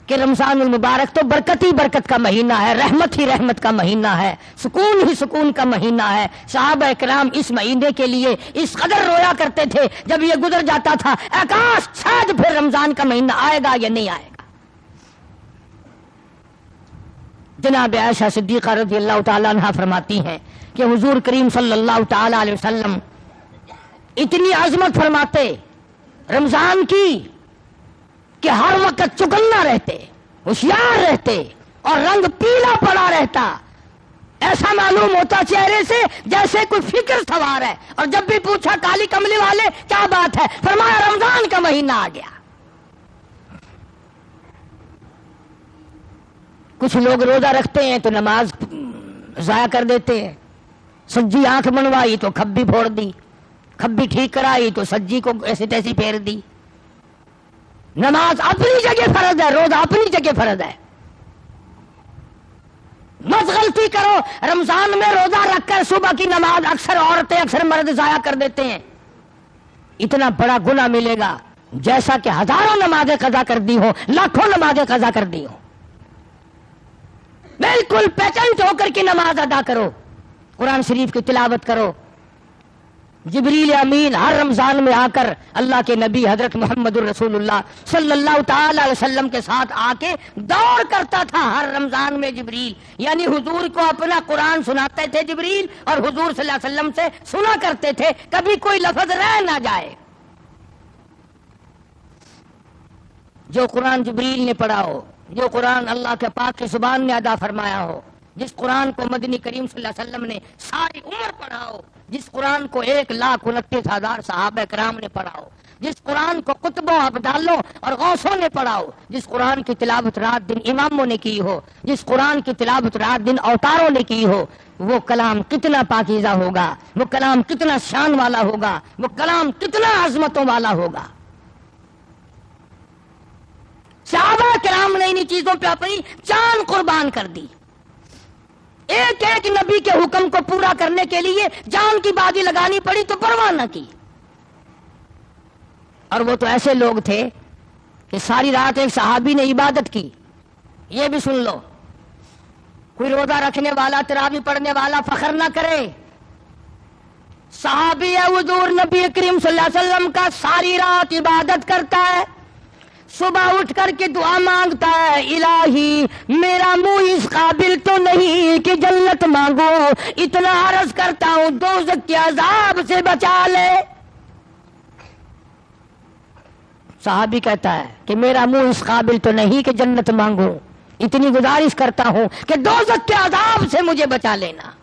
کہ رمضان المبارک تو برکت ہی برکت کا مہینہ ہے, رحمت ہی رحمت کا مہینہ ہے, سکون ہی سکون کا مہینہ ہے. صحابہ کرام اس مہینے کے لیے اس قدر رویا کرتے تھے, جب یہ گزر جاتا تھا اے کاش شاید پھر رمضان کا مہینہ آئے گا یا نہیں آئے گا. جناب عائشہ صدیقہ رضی اللہ تعالیٰ عنہ فرماتی ہیں کہ حضور کریم صلی اللہ تعالیٰ علیہ وسلم اتنی عظمت فرماتے رمضان کی کہ ہر وقت چکنا رہتے, ہوشیار رہتے, اور رنگ پیلا پڑا رہتا. ایسا معلوم ہوتا چہرے سے جیسے کوئی فکر سوار ہے. اور جب بھی پوچھا کالی کملی والے کیا بات ہے, فرمایا رمضان کا مہینہ آ گیا. کچھ لوگ روزہ رکھتے ہیں تو نماز ضائع کر دیتے ہیں. سجی آنکھ بنوائی تو کھبی پھوڑ دی, کھبی ٹھیک کرائی تو سجی کو ایسی تیسی پھیر دی. نماز اپنی جگہ فرض ہے, روزہ اپنی جگہ فرض ہے. مت غلطی کرو, رمضان میں روزہ رکھ کر صبح کی نماز اکثر عورتیں اکثر مرد ضائع کر دیتے ہیں. اتنا بڑا گناہ ملے گا جیسا کہ ہزاروں نمازیں قضا کر دی ہو, لاکھوں نمازیں قضا کر دی ہو. بالکل پیچنٹ ہو کر کی نماز ادا کرو, قرآن شریف کی تلاوت کرو. جبریل امین ہر رمضان میں آ کر اللہ کے نبی حضرت محمد الرسول اللہ صلی اللہ تعالی علیہ وسلم کے ساتھ آ کے دور کرتا تھا ہر رمضان میں جبریل. یعنی حضور کو اپنا قرآن سناتے تھے جبریل, اور حضور صلی اللہ علیہ وسلم سے سنا کرتے تھے, کبھی کوئی لفظ رہ نہ جائے. جو قرآن جبریل نے پڑھا ہو, جو قرآن اللہ کے پاک کی زبان نے ادا فرمایا ہو, جس قرآن کو مدنی کریم صلی اللہ علیہ وسلم نے ساری عمر پڑھا ہو, جس قرآن کو 1,29,000 صحابہ کرام نے پڑھا ہو, جس قرآن کو قطبوں, ابدالوں اور غوثوں نے پڑھا ہو, جس قرآن کی تلاوت رات دن اماموں نے کی ہو, جس قرآن کی تلاوت رات دن اوتاروں نے کی ہو, وہ کلام کتنا پاکیزہ ہوگا, وہ کلام کتنا شان والا ہوگا, وہ کلام کتنا عظمتوں والا ہوگا. صحابہ کرام نے انہی چیزوں پہ اپنی جان قربان کر دی. ایک ایک نبی کے حکم کو پورا کرنے کے لیے جان کی بازی لگانی پڑی تو پرواہ نہ کی. اور وہ تو ایسے لوگ تھے کہ ساری رات ایک صحابی نے عبادت کی. یہ بھی سن لو, کوئی روزہ رکھنے والا, تراویح پڑھنے والا فخر نہ کرے. صحابی ہے حضور نبی کریم صلی اللہ علیہ وسلم کا, ساری رات عبادت کرتا ہے, صبح اٹھ کر کے دعا مانگتا ہے, الہی میرا منہ اس قابل تو نہیں کہ جنت مانگو, اتنا عرض کرتا ہوں دوزخ کے عذاب سے بچا لے. صحابی کہتا ہے کہ میرا منہ اس قابل تو نہیں کہ جنت مانگو, اتنی گزارش کرتا ہوں کہ دوزخ کے عذاب سے مجھے بچا لینا.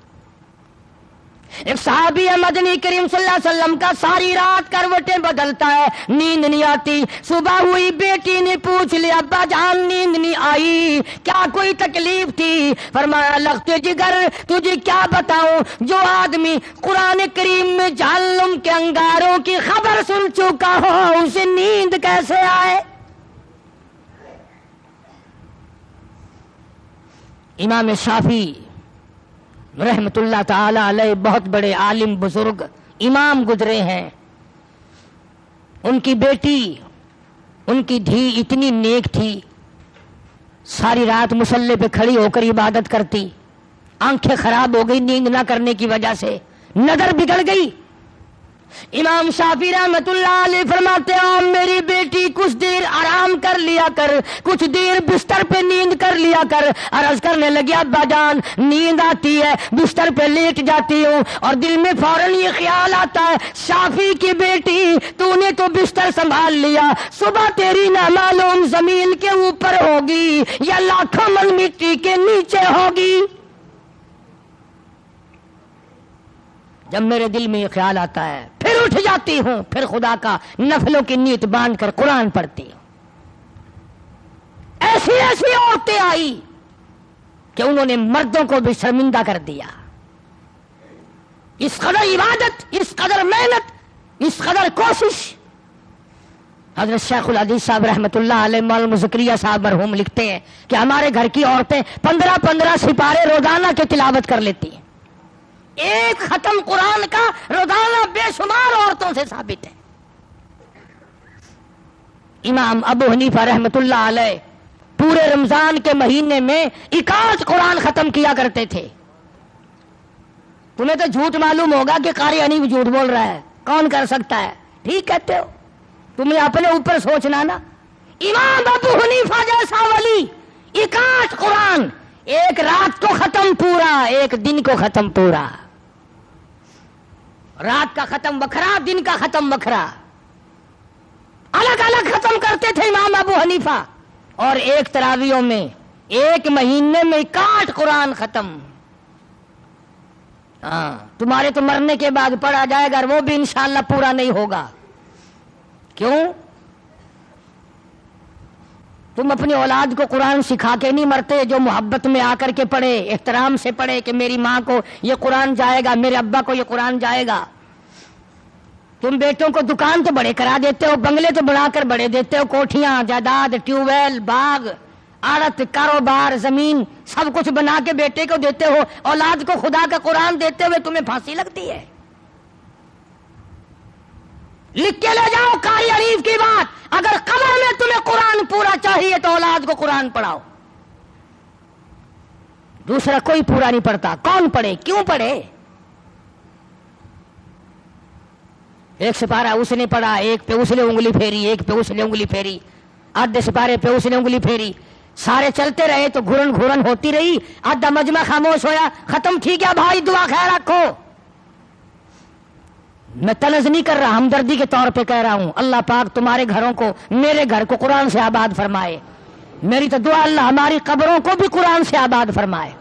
ایک صحابی ہے مدنی کریم صلی اللہ علیہ وسلم کا, ساری رات کروٹیں بدلتا ہے, نیند نہیں آتی. صبح ہوئی بیٹی نے پوچھ لیا, ابا جان نیند نہیں آئی, کیا کوئی تکلیف تھی؟ فرمایا لگتے جگر تجھے کیا بتاؤں, جو آدمی قرآن کریم میں جہنم کے انگاروں کی خبر سن چکا ہو اسے نیند کیسے آئے. امام شافعی رحمت اللہ تعالی علیہ بہت بڑے عالم بزرگ امام گزرے ہیں. ان کی بیٹی, ان کی دھی اتنی نیک تھی, ساری رات مصلے پہ کھڑی ہو کر عبادت کرتی. آنکھیں خراب ہو گئی نیند نہ کرنے کی وجہ سے, نظر بگڑ گئی. امام شافعی رحمت اللہ علیہ فرماتے ہیں میری بیٹی کچھ دیر آرام کر لیا کر, کچھ دیر بستر پہ نیند کر لیا کر. عرض کرنے لگی ابا جان نیند آتی ہے, بستر پہ لیٹ جاتی ہوں اور دل میں فوراً یہ خیال آتا ہے شافعی کی بیٹی تو نے تو بستر سنبھال لیا, صبح تیری نامعلوم زمین کے اوپر ہوگی یا لاکھوں من مٹی کے نیچے ہوگی. جب میرے دل میں یہ خیال آتا ہے پھر اٹھ جاتی ہوں، پھر خدا کا نفلوں کی نیت باندھ کر قرآن پڑھتی ہوں۔ ایسی ایسی عورتیں آئی کہ انہوں نے مردوں کو بھی شرمندہ کر دیا۔ اس قدر عبادت، اس قدر محنت، اس قدر کوشش۔ حضرت شیخ الحدیث صاحب رحمۃ اللہ علیہ، مولانا زکریا صاحب مرحوم لکھتے ہیں کہ ہمارے گھر کی عورتیں 15 سپارے روزانہ کے تلاوت کر لیتی ہیں۔ ایک ختم قرآن کا روزانہ بے شمار عورتوں سے ثابت ہے۔ امام ابو حنیفہ رحمۃ اللہ علیہ پورے رمضان کے مہینے میں 61 قرآن ختم کیا کرتے تھے۔ تمہیں تو جھوٹ معلوم ہوگا کہ قاری حنیف جھوٹ بول رہا ہے، کون کر سکتا ہے؟ ٹھیک کہتے ہو، تمہیں اپنے اوپر سوچنا نا۔ امام ابو حنیفہ جیسا ولی 61 قرآن، ایک رات کو ختم پورا، ایک دن کو ختم پورا۔ رات کا ختم بکھرا، دن کا ختم بکھرا، الگ الگ ختم کرتے تھے امام ابو حنیفہ۔ اور ایک تراویوں میں ایک مہینے میں 61 قرآن ختم۔ ہاں، تمہارے تو مرنے کے بعد پڑھا جائے گا، وہ بھی انشاءاللہ پورا نہیں ہوگا۔ کیوں؟ تم اپنی اولاد کو قرآن سکھا کے نہیں مرتے، جو محبت میں آ کر کے پڑھے، احترام سے پڑھے کہ میری ماں کو یہ قرآن جائے گا، میرے ابا کو یہ قرآن جائے گا۔ تم بیٹوں کو دکان تو بڑے کرا دیتے ہو، بنگلے تو بنا کر بڑے دیتے ہو، کوٹھیاں، جائیداد، ٹیوب ویل، باغ، آڑت، کاروبار، زمین، سب کچھ بنا کے بیٹے کو دیتے ہو، اولاد کو خدا کا قرآن دیتے ہوئے تمہیں پھانسی لگتی ہے۔ لکھ کے لے جاؤ قاری حنیف کی بات، اگر قبر میں تمہیں قرآن پورا چاہیے تو اولاد کو قرآن پڑھاؤ۔ دوسرا کوئی پورا نہیں پڑھتا، کون پڑھے؟ کیوں پڑھے؟ ایک سپارہ اس نے پڑھا، ایک پہ اس نے انگلی پھیری، ایک پہ اس نے انگلی پھیری، آدھے سپارے پہ اس نے انگلی پھیری، سارے چلتے رہے تو گھرن گھرن ہوتی رہی، آدھا مجمع خاموش ہویا، ختم ٹھیک ہے بھائی، دعا خیر رکھو۔ میں طنز نہیں کر رہا، ہمدردی کے طور پہ کہہ رہا ہوں، اللہ پاک تمہارے گھروں کو، میرے گھر کو قرآن سے آباد فرمائے۔ میری تو دعا اللہ ہماری قبروں کو بھی قرآن سے آباد فرمائے۔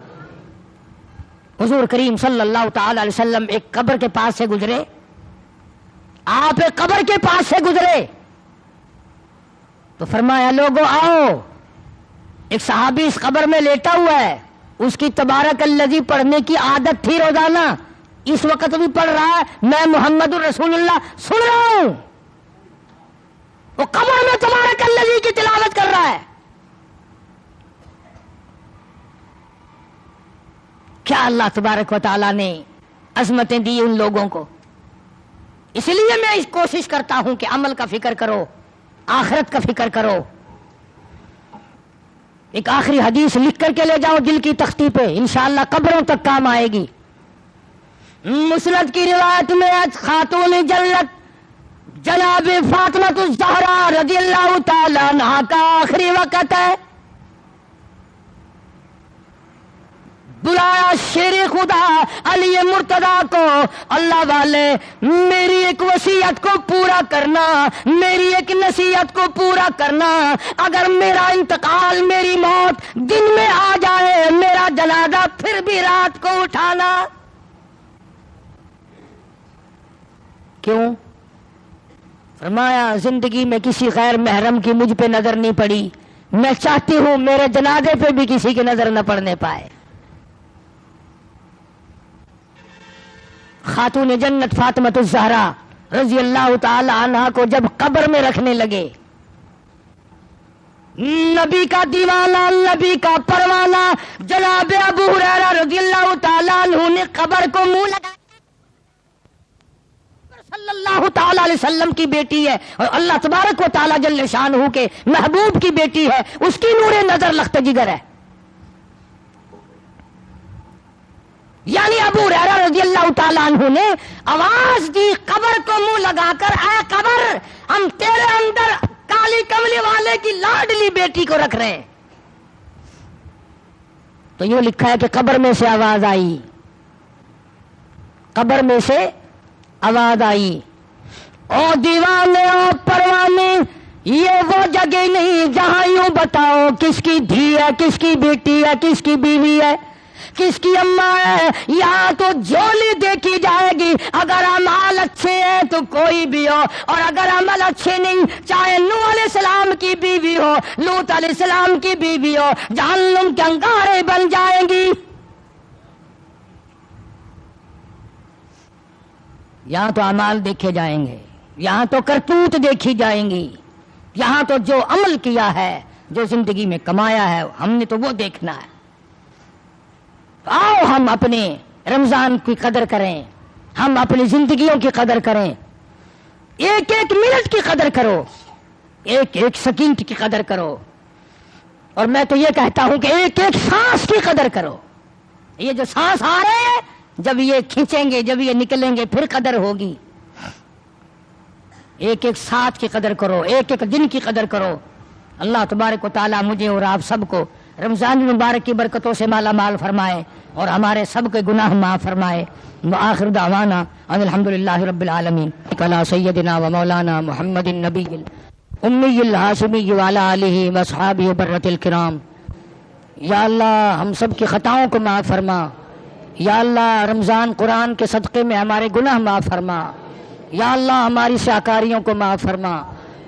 حضور کریم صلی اللہ تعالی علیہ وسلم ایک قبر کے پاس سے گزرے، آپ ایک قبر کے پاس سے گزرے تو فرمایا لوگوں آؤ، ایک صحابی اس قبر میں لیٹا ہوا ہے، اس کی تبارک الذی پڑھنے کی عادت تھی روزانہ، اس وقت بھی پڑھ رہا ہے، میں محمد الرسول اللہ سن رہا ہوں، وہ قبر میں تبارک الذی کی تلاوت کر رہا ہے۔ کیا اللہ تبارک و تعالیٰ نے عظمتیں دی ان لوگوں کو۔ اس لیے میں اس کوشش کرتا ہوں کہ عمل کا فکر کرو، آخرت کا فکر کرو۔ ایک آخری حدیث لکھ کر کے لے جاؤ دل کی تختی پہ، انشاءاللہ قبروں تک کام آئے گی۔ مسند کی روایت میں خاتون جنت جناب فاطمہ الزہرا رضی اللہ تعالی عنہا کا آخری وقت ہے، بلایا شیر خدا علی مرتضیٰ کو، اللہ والے میری ایک وصیت کو پورا کرنا، میری ایک نصیحت کو پورا کرنا، اگر میرا انتقال، میری موت دن میں آ جائے، میرا جنازہ پھر بھی رات کو اٹھانا۔ کیوں؟ فرمایا زندگی میں کسی غیر محرم کی مجھ پہ نظر نہیں پڑی، میں چاہتی ہوں میرے جنازے پہ بھی کسی کی نظر نہ پڑنے پائے۔ خاتون جنت فاطمہ الزہرا رضی اللہ تعالی عنہا کو جب قبر میں رکھنے لگے، نبی کا دیوانہ، نبی کا پروانہ جناب ابو ہریرہ رضی اللہ تعالی عنہ نے قبر کو منہ لگا، صلی اللہ تعالی علیہ وسلم کی بیٹی ہے اور اللہ تبارک و تعالی جل شانہ کے محبوب کی بیٹی ہے، اس کی نور نظر لخت جگر ہے۔ یعنی ابو ہریرہ رضی اللہ تعالیٰ عنہ نے آواز دی قبر کو منہ لگا کر، اے قبر ہم تیرے اندر کالی کملی والے کی لاڈلی بیٹی کو رکھ رہے ہیں۔ تو یوں لکھا ہے کہ قبر میں سے آواز آئی، قبر میں سے آواز آئی، او دیوانے او پروانے یہ وہ جگہ نہیں جہاں یوں بتاؤ کس کی دھی ہے، کس کی بیٹی ہے، کس کی بیوی ہے، کس کی اماں ہے؟ یہاں تو جھولی دیکھی جائے گی، اگر اعمال اچھے ہیں تو کوئی بھی ہو، اور اگر عمل اچھے نہیں، چاہے نوح علیہ السلام کی بیوی ہو، لوط علیہ السلام کی بیوی ہو، جہنم کے انگارے بن جائیں گی۔ یہاں تو اعمال دیکھے جائیں گے، یہاں تو کرتوت دیکھی جائیں گی، یہاں تو جو عمل کیا ہے، جو زندگی میں کمایا ہے، ہم نے تو وہ دیکھنا ہے۔ آؤ ہم اپنے رمضان کی قدر کریں، ہم اپنی زندگیوں کی قدر کریں، ایک ایک منٹ کی قدر کرو، ایک ایک سیکنڈ کی قدر کرو، اور میں تو یہ کہتا ہوں کہ ایک ایک سانس کی قدر کرو۔ یہ جو سانس آ رہے ہیں، جب یہ کھینچیں گے، جب یہ نکلیں گے، پھر قدر ہوگی۔ ایک ایک ساتھ کی قدر کرو، ایک ایک دن کی قدر کرو۔ اللہ تبارک و تعالی مجھے اور آپ سب کو رمضان مبارک کی برکتوں سے مالا مال فرمائے، اور ہمارے سب کے گناہ معاف فرمائے۔ وآخر دعوانا ان الحمدللہ رب العالمین۔ کلا سیدنا و مولانا محمد النبی الامی الہاشمی وعلی آلہ واصحابہ برۃ الکرام۔ یا اللہ ہم سب کی خطاؤں کو معاف فرما، یا اللہ رمضان قرآن کے صدقے میں ہمارے گناہ معاف فرما، یا اللہ ہماری سیاکاریوں کو معاف فرما۔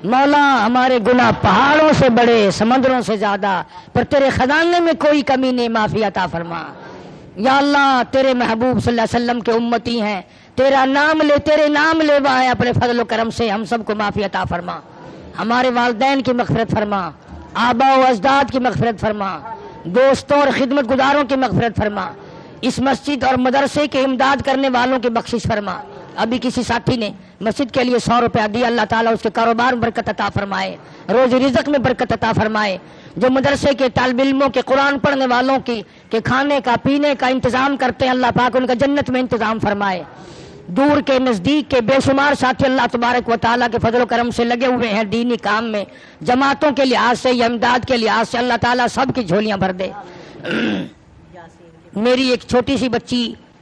مولا ہمارے گناہ پہاڑوں سے بڑے، سمندروں سے زیادہ، پر تیرے خزانے میں کوئی کمی نہیں، معافی عطا فرما۔ یا اللہ تیرے محبوب صلی اللہ علیہ وسلم کے امتی ہیں، تیرا نام لے، تیرے نام لیوا ہے، اپنے فضل و کرم سے ہم سب کو معافی عطا فرما۔ ہمارے والدین کی مغفرت فرما، آباء و اجداد کی مغفرت فرما، دوستوں اور خدمت گزاروں کی مغفرت فرما، اس مسجد اور مدرسے کے امداد کرنے والوں کی بخشش فرما۔ ابھی کسی ساتھی نے مسجد کے لیے 100 روپیہ دیا، اللہ تعالیٰ اس کے کاروبار میں برکت عطا فرمائے، روزی رزق میں برکت عطا فرمائے۔ جو مدرسے کے طالب علموں کے، قرآن پڑھنے والوں کی کہ کھانے کا پینے کا انتظام کرتے ہیں، اللہ پاک ان کا جنت میں انتظام فرمائے۔ دور کے نزدیک کے بے شمار ساتھی اللہ تبارک و تعالیٰ کے فضل و کرم سے لگے ہوئے ہیں دینی کام میں، جماعتوں کے لحاظ سے یا امداد کے لحاظ سے، اللہ تعالیٰ سب کی جھولیاں بھر دے۔ میری ایک چھوٹی سی بچی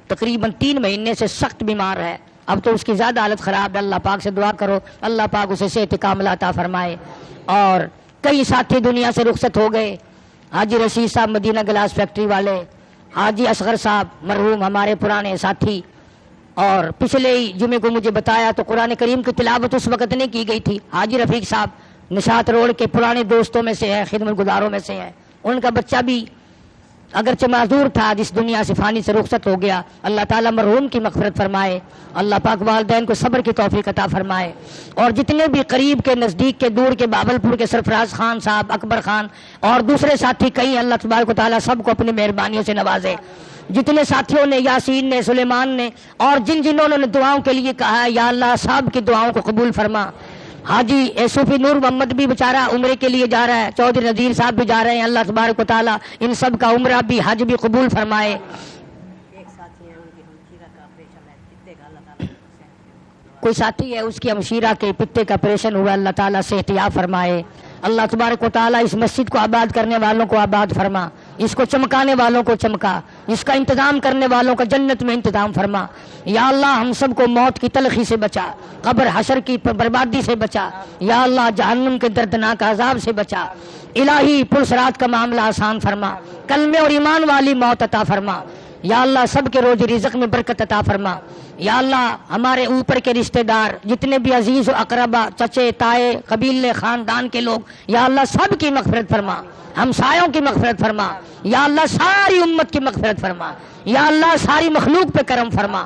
تقریباً 3 مہینے سے سخت بیمار ہے، اب تو اس کی زیادہ حالت خراب ہے، اللہ پاک سے دعا کرو اللہ پاک اسے صحت کاملہ عطا فرمائے۔ اور کئی ساتھی دنیا سے رخصت ہو گئے، حاجی رشید صاحب مدینہ گلاس فیکٹری والے، حاجی اصغر صاحب مرحوم ہمارے پرانے ساتھی، اور پچھلے ہی جمعے کو مجھے بتایا تو قرآن کریم کی تلاوت اس وقت نہیں کی گئی تھی، حاجی رفیق صاحب نشاط روڈ کے پرانے دوستوں میں سے ہیں، خدمت گزاروں میں سے ہیں، ان کا بچہ بھی اگرچہ معذور تھا، جس دنیا سے فانی سے رخصت ہو گیا، اللہ تعالیٰ مرحوم کی مغفرت فرمائے، اللہ پاک والدین کو صبر کی توفیق عطا فرمائے، اور جتنے بھی قریب کے، نزدیک کے، دور کے، بہاولپور کے سرفراز خان صاحب، اکبر خان اور دوسرے ساتھی کئی، اللہ تبارک و تعالیٰ سب کو اپنی مہربانیوں سے نوازے۔ جتنے ساتھیوں نے، یاسین نے، سلیمان نے، اور جنہوں نے دعاؤں کے لیے کہا ہے، یا اللہ سب کی دعاؤں کو قبول فرما۔ حاجی صوفی نور محمد بھی بیچارہ عمرے کے لیے جا رہا ہے، چودھری نذیر صاحب بھی جا رہے ہیں، اللہ تبارک و تعالیٰ ان سب کا عمرہ بھی، حج بھی قبول فرمائے۔ کوئی ساتھی ہے اس کی ہمشیرہ کے پتے کا آپریشن ہوا، اللہ تعالیٰ صحت یاب فرمائے۔ اللہ تبارک و تعالیٰ اس مسجد کو آباد کرنے والوں کو آباد فرما، اس کو چمکانے والوں کو چمکا، اس کا انتظام کرنے والوں کا جنت میں انتظام فرما۔ یا اللہ ہم سب کو موت کی تلخی سے بچا، قبر حشر کی بربادی سے بچا، یا اللہ جہنم کے دردناک عذاب سے بچا۔ الہی پرصراط کا معاملہ آسان فرما، کلمے اور ایمان والی موت عطا فرما۔ یا اللہ سب کے روزی رزق میں برکت عطا فرما۔ یا اللہ ہمارے اوپر کے رشتہ دار جتنے بھی عزیز و اقربا، چچے تائے، قبیلے خاندان کے لوگ، یا اللہ سب کی مغفرت فرما، ہمسایوں کی مغفرت فرما، یا اللہ ساری امت کی مغفرت فرما، یا اللہ ساری مخلوق پہ کرم فرما۔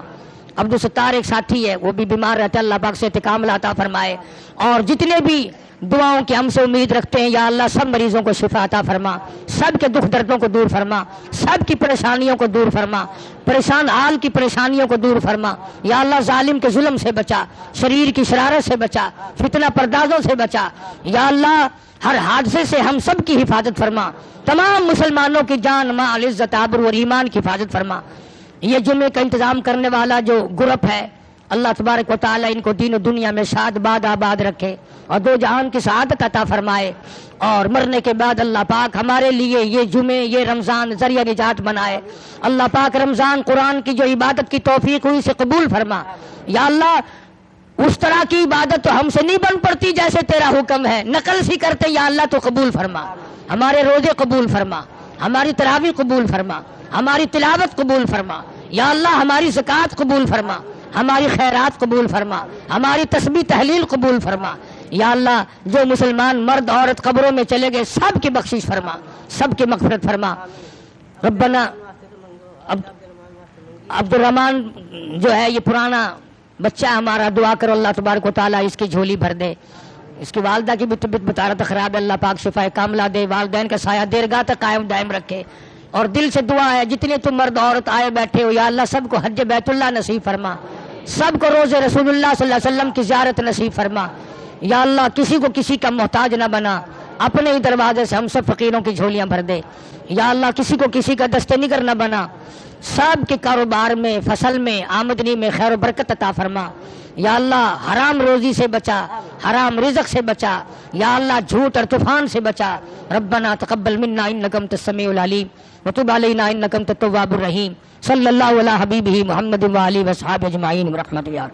عبدالستار ایک ساتھی ہے، وہ بھی بیمار رہتا ہے، اللہ پاک سے کاملہ عطا فرمائے۔ اور جتنے بھی دعاؤں کی ہم سے امید رکھتے ہیں، یا اللہ سب مریضوں کو شفا عطا فرما، سب کے دکھ دردوں کو دور فرما، سب کی پریشانیوں کو دور فرما، پریشان حال کی پریشانیوں کو دور فرما۔ یا اللہ ظالم کے ظلم سے بچا، شریر کی شرارت سے بچا، فتنہ پردازوں سے بچا۔ یا اللہ ہر حادثے سے ہم سب کی حفاظت فرما، تمام مسلمانوں کی جان مال عزت آبرو اور ایمان کی حفاظت فرما۔ یہ جمعے کا انتظام کرنے والا جو گروپ ہے، اللہ تبارک و تعالیٰ ان کو دین و دنیا میں شاد باد آباد رکھے اور دو جہان کی سعادت عطا فرمائے، اور مرنے کے بعد اللہ پاک ہمارے لیے یہ جمعے، یہ رمضان ذریعہ نجات بنائے۔ اللہ پاک رمضان قرآن کی جو عبادت کی توفیق ہوئی سے قبول فرما۔ یا اللہ اس طرح کی عبادت تو ہم سے نہیں بن پڑتی جیسے تیرا حکم ہے، نقل سی کرتے، یا اللہ تو قبول فرما، ہمارے روزے قبول فرما، ہماری تراویح قبول فرما، ہماری تلاوت قبول فرما، یا اللہ ہماری زکوٰۃ قبول فرما، ہماری خیرات قبول فرما، ہماری تسبیح تحلیل قبول فرما، یا اللہ جو مسلمان مرد عورت قبروں میں چلے گئے سب کی بخشش فرما، سب کی مغفرت فرما۔ ربنا عبد الرحمن جو ہے یہ پرانا بچہ ہمارا، دعا کرو اللہ تبارک و تعالیٰ اس کی جھولی بھر دے، اس کی والدہ کی بھی طبیعت بتا رہا تھا خراب ہے، اللہ پاک شفا کاملہ دے، والدین کا سایہ دیرگاہ تک قائم دائم رکھے، اور دل سے دعا ہے جتنے تم مرد عورت آئے بیٹھے ہو یا اللہ سب کو حج بیت اللہ نصیب فرما، سب کو روز رسول اللہ صلی اللہ علیہ وسلم کی زیارت نصیب فرما، یا اللہ کسی کو کسی کا محتاج نہ بنا، اپنے ہی دروازے سے ہم سب فقیروں کی جھولیاں بھر دے، یا اللہ کسی کو کسی کا دست نگر نہ بنا، سب کے کاروبار میں فصل میں آمدنی میں خیر و برکت عطا فرما، یا اللہ حرام روزی سے بچا، حرام رزق سے بچا، یا اللہ جھوٹ اور طوفان سے بچا۔ ربنا تقبل منا انک انت السمیع العلیم وتب علینا انک انت التواب الرحیم، صلی اللہ علی حبیبہ محمد و آلہ و صحابہ اجمعین برحمتک یا